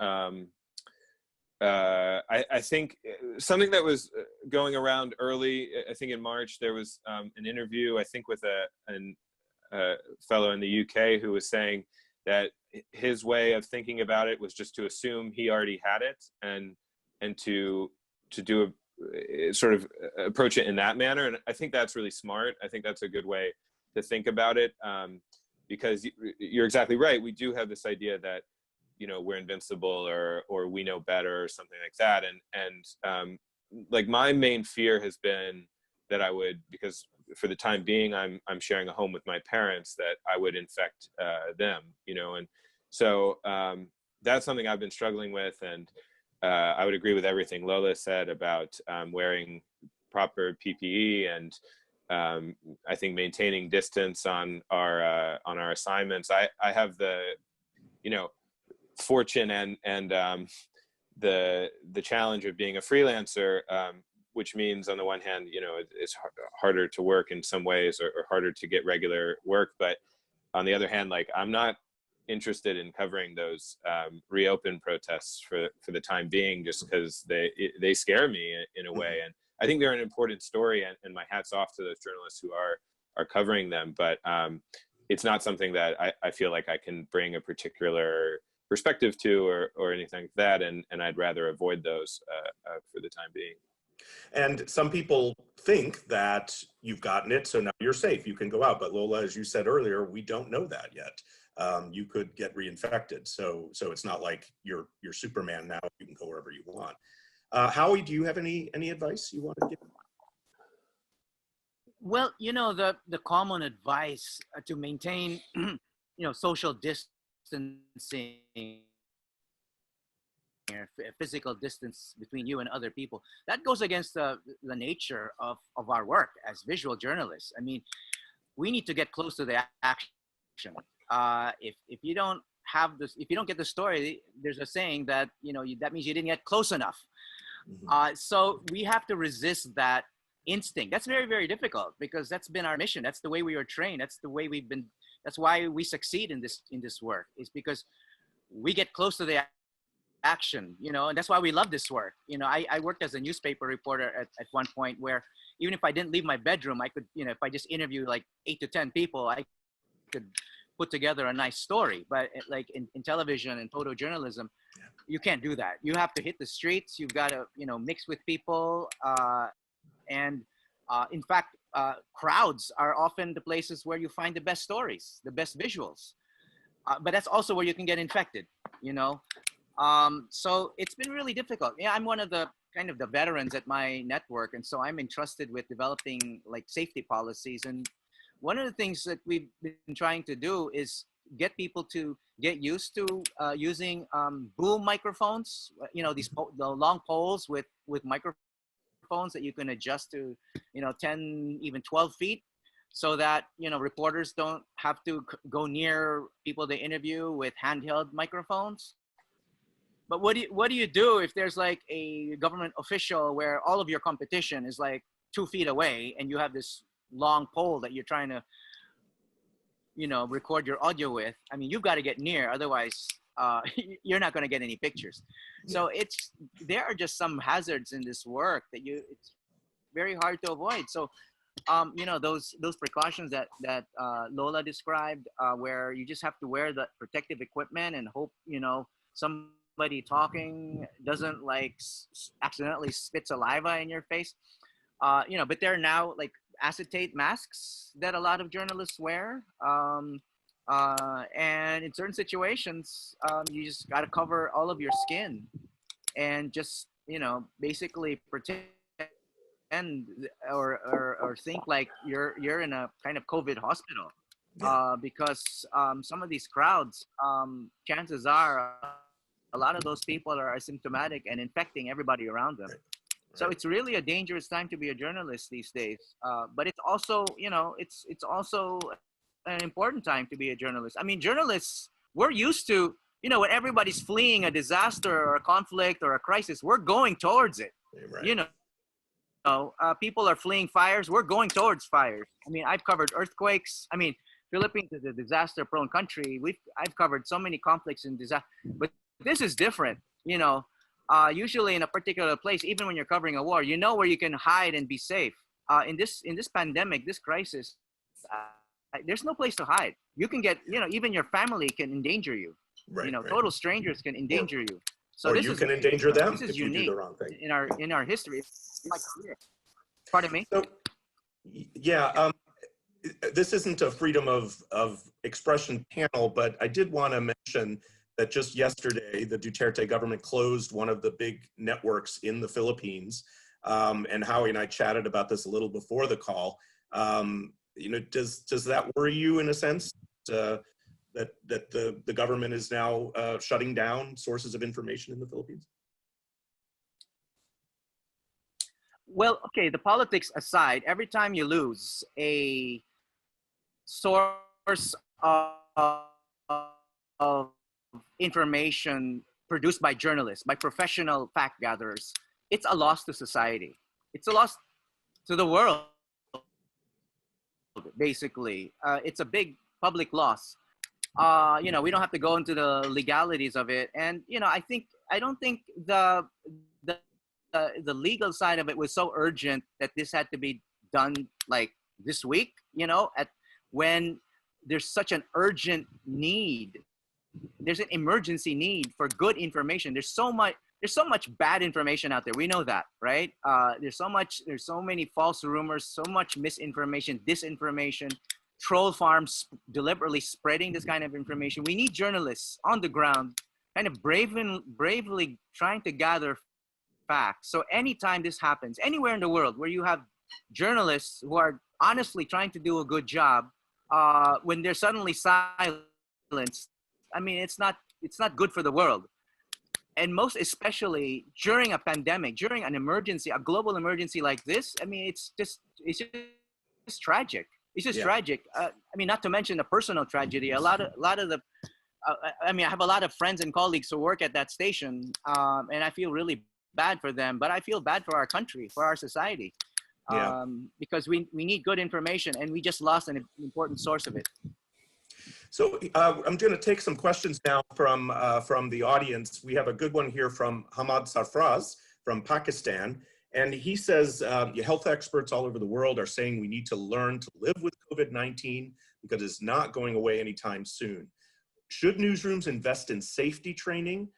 I think something that was going around early, I think in March, there was an interview, I think with a fellow in the UK who was saying that his way of thinking about it was just to assume he already had it, and to do a sort of approach it in that manner. And I think that's really smart. I think that's a good way to think about it, because you're exactly right. We do have this idea that, you know, we're invincible, or we know better, or something like that. And like my main fear has been that I would, because for the time being, I'm sharing a home with my parents, that I would infect them, you know. And so that's something I've been struggling with. And I would agree with everything Lola said about wearing proper PPE, and I think maintaining distance on our assignments. I have the, you know, fortune and the challenge of being a freelancer, which means on the one hand, you know, it's harder to work in some ways, or harder to get regular work. But on the other hand, like, I'm not interested in covering those reopen protests for the time being, just because they scare me in a way. And I think they're an important story, and my hat's off to those journalists who are covering them. But it's not something that I feel like I can bring a particular perspective to, or anything like that, and I'd rather avoid those for the time being. And some people think that you've gotten it, so now you're safe, you can go out. But Lola, as you said earlier, we don't know that yet. You could get reinfected, so it's not like you're Superman now. You can go wherever you want. Howie, do you have any advice you want to give? Well, you know, the common advice to maintain, you know, social distancing, physical distance between you and other people, that goes against the nature of our work as visual journalists. I mean, we need to get close to the action. If you don't have this, if you don't get the story, there's a saying that, that means you didn't get close enough. So we have to resist that instinct. That's very, very difficult, because that's been our mission. That's the way we were trained. That's the way that's why we succeed in this work, is because we get close to the action, and that's why we love this work. I worked as a newspaper reporter at one point, where even if I didn't leave my bedroom, I could, if I just interviewed like 8 to 10 people, I could put together a nice story. But like in television and photojournalism, you can't do that. You have to hit the streets. You've got to, mix with people. In fact, crowds are often the places where you find the best stories, the best visuals. But that's also where you can get infected, So it's been really difficult. Yeah, I'm one of the kind of the veterans at my network. And so I'm entrusted with developing like safety policies. And one of the things that we've been trying to do is get people to get used to using boom microphones, the long poles with microphones that you can adjust to, 10, even 12 feet, so that, reporters don't have to go near people they interview with handheld microphones. But what do you do if there's like a government official where all of your competition is like 2 feet away, and you have this long pole that you're trying to, record your audio with? I mean, you've got to get near, otherwise you're not going to get any pictures. So there are just some hazards in this work that it's very hard to avoid. So, those precautions that Lola described, where you just have to wear the protective equipment and hope, somebody talking doesn't like accidentally spit saliva in your face. But there are now like acetate masks that a lot of journalists wear. And in certain situations, you just got to cover all of your skin and just, basically pretend or think like you're in a kind of COVID hospital. Because some of these crowds, chances are a lot of those people are asymptomatic and infecting everybody around them. So it's really a dangerous time to be a journalist these days. But it's also, it's also an important time to be a journalist. I mean, journalists, we're used to, when everybody's fleeing a disaster or a conflict or a crisis, we're going towards it. People are fleeing fires. We're going towards fires. I mean, I've covered earthquakes. I mean, Philippines is a disaster-prone country. I've covered so many conflicts and disaster, but this is different. Usually in a particular place, even when you're covering a war, where you can hide and be safe. In this pandemic, this crisis, there's no place to hide. You can get, even your family can endanger you. Total strangers can endanger you. So or you can endanger them this is if you unique do the wrong thing. in our history. It's my career. Pardon me? So, this isn't a freedom of expression panel, but I did want to mention that just yesterday, the Duterte government closed one of the big networks in the Philippines. And Howie and I chatted about this a little before the call. Does that worry you in a sense, that the government is now shutting down sources of information in the Philippines? Well, okay, the politics aside, every time you lose a source of information produced by journalists, by professional fact gatherers, it's a loss to society. It's a loss to the world, basically. It's a big public loss. We don't have to go into the legalities of it. And, I don't think the legal side of it was so urgent that this had to be done like this week, when there's such an urgent need. There's an emergency need for good information. There's so much bad information out there. We know that, right? There's so many false rumors, so much misinformation, disinformation, troll farms deliberately spreading this kind of information. We need journalists on the ground, kind of bravely trying to gather facts. So anytime this happens, anywhere in the world where you have journalists who are honestly trying to do a good job, when they're suddenly silenced, I mean, it's not good for the world. And most especially during a pandemic, during an emergency, a global emergency like this, I mean, it's just tragic. it's just Yeah. tragic. I mean, not to mention the personal tragedy. A lot of the, I mean, I have a lot of friends and colleagues who work at that station, and I feel really bad for them. But I feel bad for our country, for our society, Yeah. because we need good information, and we just lost an important source of it. So I'm going to take some questions now from the audience. We have a good one here from Hamad Sarfraz from Pakistan. And he says, health experts all over the world are saying we need to learn to live with COVID-19 because it's not going away anytime soon. Should newsrooms invest in safety training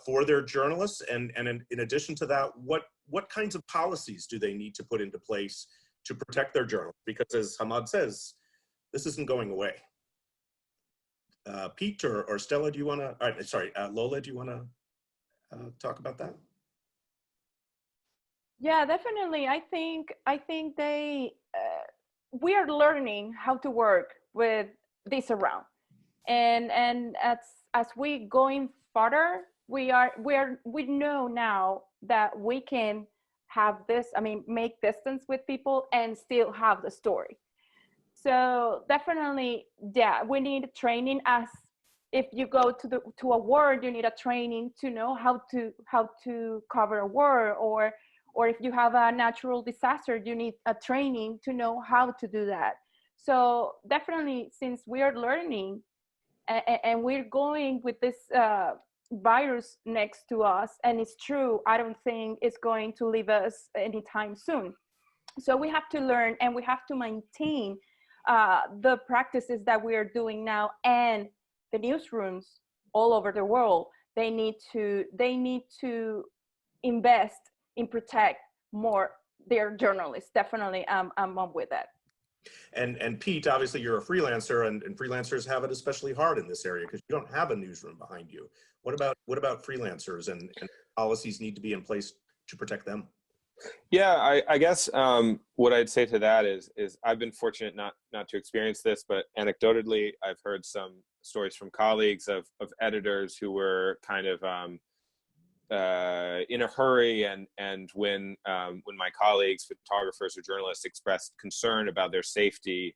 for their journalists? And in addition to that, what kinds of policies do they need to put into place to protect their journalists? Because as Hamad says, this isn't going away. Pete or Stella, do you want to, Lola, do you want to talk about that? Yeah, definitely. I think they we are learning how to work with this around, and as we going further, we know now that we can have this. I mean, make distance with people and still have the story. So definitely, yeah, we need training. As if you go to a war, you need a training to know how to cover a war, or if you have a natural disaster, you need a training to know how to do that. So definitely, since we are learning and we're going with this virus next to us, and it's true, I don't think it's going to leave us anytime soon. So we have to learn, and we have to maintain the practices that we are doing now. And the newsrooms all over the world, they need to invest in protect more their journalists. Definitely, I'm up with that. And Pete, obviously you're a freelancer, and freelancers have it especially hard in this area because you don't have a newsroom behind you. What about freelancers, and policies need to be in place to protect them? Yeah, I guess what I'd say to that is I've been fortunate not to experience this, but anecdotally, I've heard some stories from colleagues of editors who were kind of in a hurry, and when my colleagues, photographers or journalists, expressed concern about their safety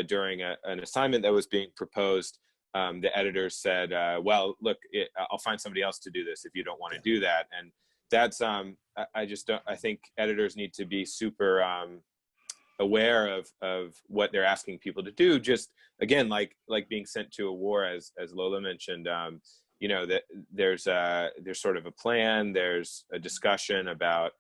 during an assignment that was being proposed, the editors said, well, look, I'll find somebody else to do this if you don't want to do that. And that's I think editors need to be super aware of what they're asking people to do. Just again, like being sent to a war, as Lola mentioned, you know, that there's sort of a plan, there's a discussion about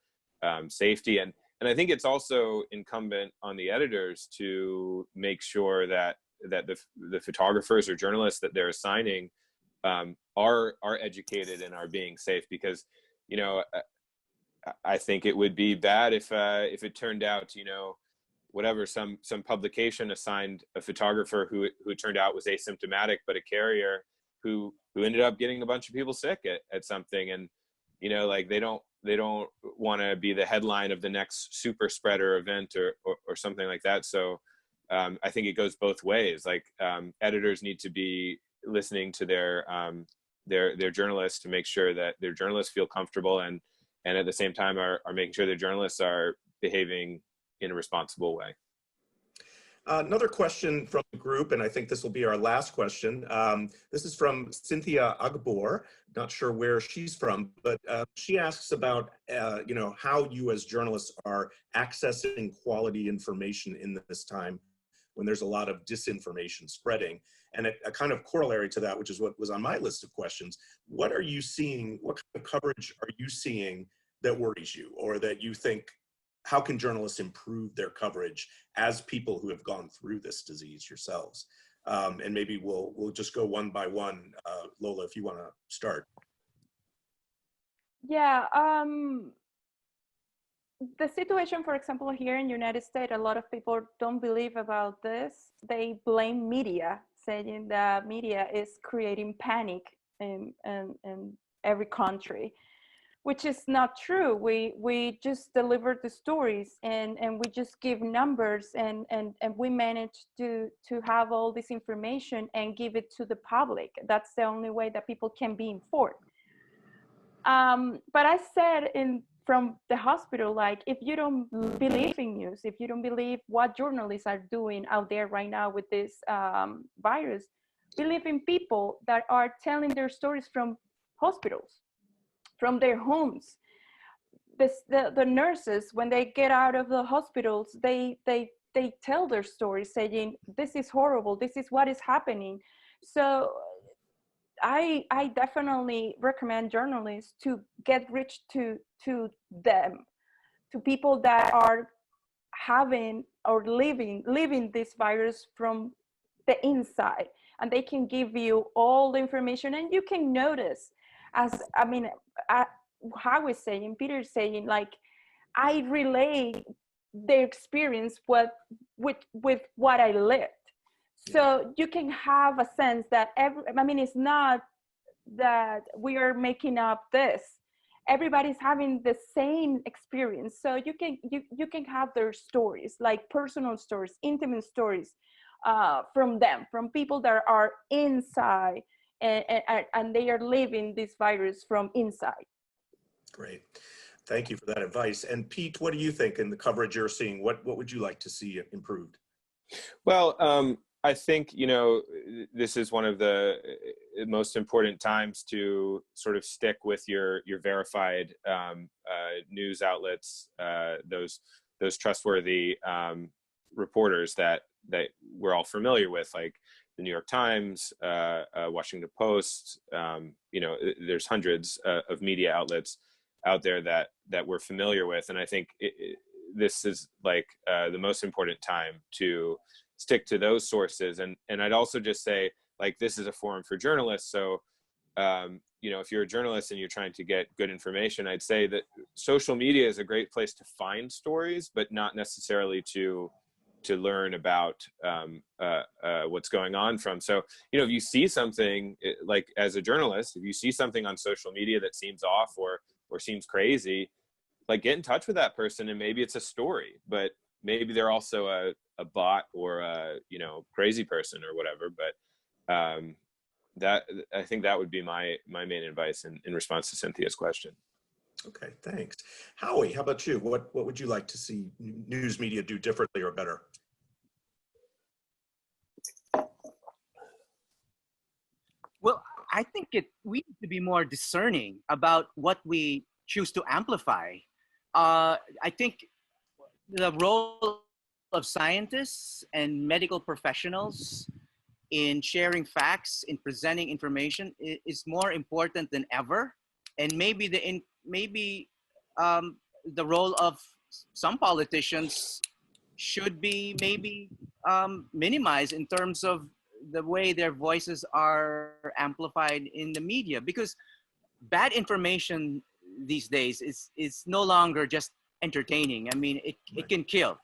safety, and I think it's also incumbent on the editors to make sure that the photographers or journalists that they're assigning are educated and are being safe, because you know, I think it would be bad if it turned out, you know, whatever, some publication assigned a photographer who turned out was asymptomatic, but a carrier who ended up getting a bunch of people sick at something. And, you know, like they don't want to be the headline of the next super spreader event or something like that. So I think it goes both ways. Like editors need to be listening to their journalists to make sure that their journalists feel comfortable, and at the same time are making sure their journalists are behaving in a responsible way. Another question from the group, and I think this will be our last question. This is from Cynthia Agbor. Not sure where she's from, but she asks about you know, how you as journalists are accessing quality information in this time when there's a lot of disinformation spreading. And a kind of corollary to that, which is what was on my list of questions, what are you seeing, what kind of coverage are you seeing that worries you, or that you think, how can journalists improve their coverage as people who have gone through this disease yourselves? And maybe we'll just go one by one. Lola, if you want to start. Yeah, the situation, for example, here in the United States, a lot of people don't believe about this. They blame media, saying that media is creating panic in every country, which is not true. We just deliver the stories, and we just give numbers, and we manage to have all this information and give it to the public. That's the only way that people can be informed. But I said from the hospital, like, if you don't believe in news, if you don't believe what journalists are doing out there right now with this virus, believe in people that are telling their stories from hospitals, from their homes. The nurses, when they get out of the hospitals, they tell their stories saying, this is horrible, this is what is happening. So I definitely recommend journalists to get reach to them, to people that are having or living this virus from the inside, and they can give you all the information, and you can notice, as I mean, Howie is saying, Peter is saying, like, I relate their experience with what I lived. So you can have a sense that it's not that we are making up this. Everybody's having the same experience. So you can have their stories, like personal stories, intimate stories, from them, from people that are inside and they are living this virus from inside. Great. Thank you for that advice. And Pete, what do you think in the coverage you're seeing? What would you like to see improved? Well, I think, this is one of the most important times to sort of stick with your verified news outlets, those trustworthy reporters that we're all familiar with, like the New York Times, Washington Post. There's hundreds of media outlets out there that we're familiar with, and I think this is like the most important time to stick to those sources. And I'd also just say, like, this is a forum for journalists. So, if you're a journalist and you're trying to get good information, I'd say that social media is a great place to find stories, but not necessarily to learn about what's going on from. So, if you see something, like, as a journalist, if you see something on social media that seems off or seems crazy, like, get in touch with that person, and maybe it's a story, but maybe they're also a bot or a crazy person or whatever. But that, I think that would be my main advice in response to Cynthia's question. Okay, thanks. Howie, how about you? What would you like to see news media do differently or better? Well, I think we need to be more discerning about what we choose to amplify. I think the role of scientists and medical professionals in sharing facts, in presenting information, is more important than ever. And maybe the role of some politicians should be maybe minimized in terms of the way their voices are amplified in the media, because bad information these days is no longer just entertaining. I mean, it can kill.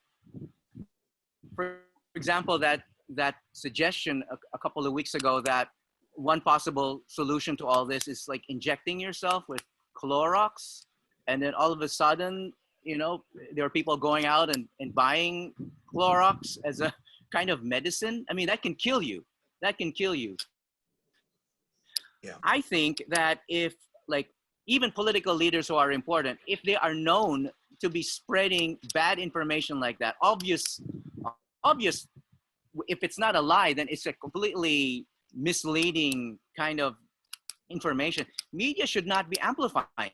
For example, that suggestion a couple of weeks ago that one possible solution to all this is like injecting yourself with Clorox, and then all of a sudden, there are people going out and buying Clorox as a kind of medicine. I mean, that can kill you. That can kill you. Yeah. I think that if, like, even political leaders who are important, if they are known to be spreading bad information like that, obvious, if it's not a lie, then it's a completely misleading kind of information. Media should not be amplifying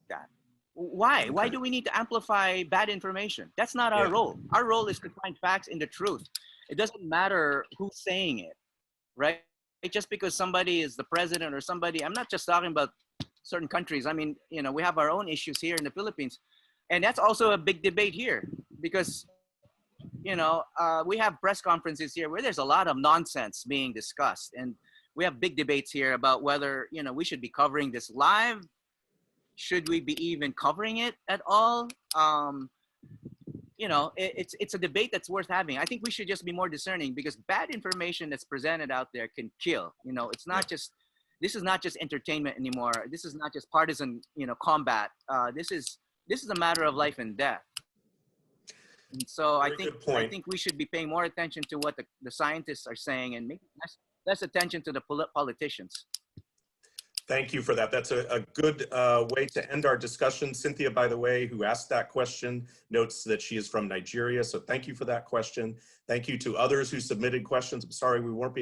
that. Why? Okay. Why do we need to amplify bad information? That's not our role. Our role is to find facts and the truth. It doesn't matter who's saying it, right? Just because somebody is the president or somebody, I'm not just talking about certain countries. I mean, we have our own issues here in the Philippines. And that's also a big debate here because, we have press conferences here where there's a lot of nonsense being discussed. And we have big debates here about whether, we should be covering this live. Should we be even covering it at all? It's a debate that's worth having. I think we should just be more discerning, because bad information that's presented out there can kill. It's not just, this is not just entertainment anymore. This is not just partisan, combat. This is a matter of life and death. And so I think we should be paying more attention to what the scientists are saying and make less attention to the politicians. Thank you for that. That's a good way to end our discussion. Cynthia, by the way, who asked that question, notes that she is from Nigeria. So thank you for that question. Thank you to others who submitted questions. I'm sorry we weren't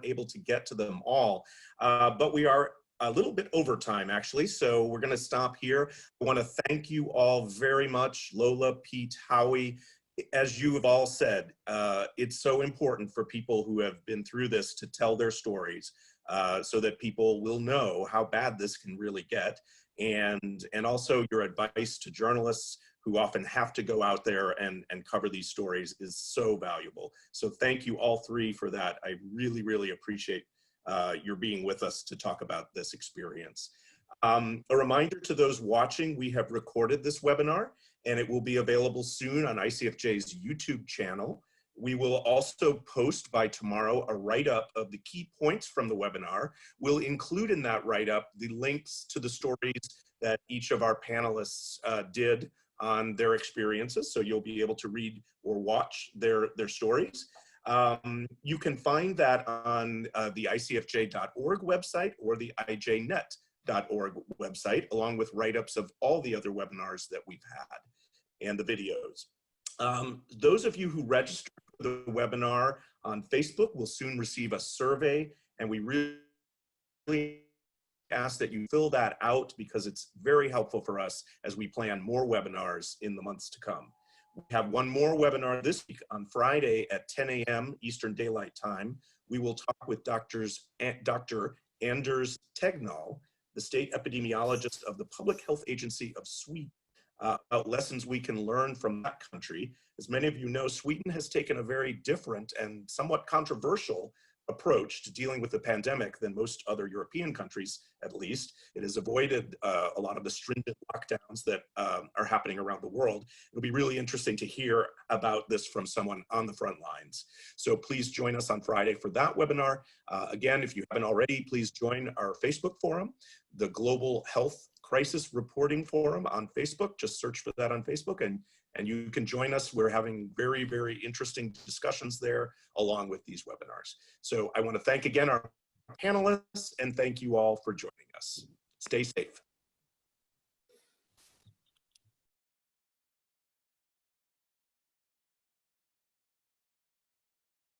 able to get to them all, but we are a little bit over time actually. So we're going to stop here. I want to thank you all very much, Lola, Pete, Howie. As you have all said, it's so important for people who have been through this to tell their stories. So that people will know how bad this can really get. And also your advice to journalists who often have to go out there and cover these stories is so valuable. So thank you all three for that. I really, really appreciate your being with us to talk about this experience. A reminder to those watching, we have recorded this webinar and it will be available soon on ICFJ's YouTube channel. We will also post by tomorrow a write-up of the key points from the webinar. We'll include in that write-up the links to the stories that each of our panelists did on their experiences, so you'll be able to read or watch their stories. You can find that on the ICFJ.org website or the IJnet.org website, along with write-ups of all the other webinars that we've had and the videos. Those of you who registered for the webinar on Facebook will soon receive a survey, and we really ask that you fill that out because it's very helpful for us as we plan more webinars in the months to come. We have one more webinar this week on Friday at 10 a.m. Eastern Daylight Time. We will talk with Dr. Anders Tegnell, the state epidemiologist of the Public Health Agency of Sweden, about lessons we can learn from that country. As many of you know, Sweden has taken a very different and somewhat controversial approach to dealing with the pandemic than most other European countries, at least. It has avoided a lot of the stringent lockdowns that are happening around the world. It'll be really interesting to hear about this from someone on the front lines. So please join us on Friday for that webinar. Again, if you haven't already, please join our Facebook forum, the Global Health Crisis Reporting Forum on Facebook. Just search for that on Facebook and you can join us. We're having very, very interesting discussions there along with these webinars. So I want to thank again our panelists and thank you all for joining us. Stay safe.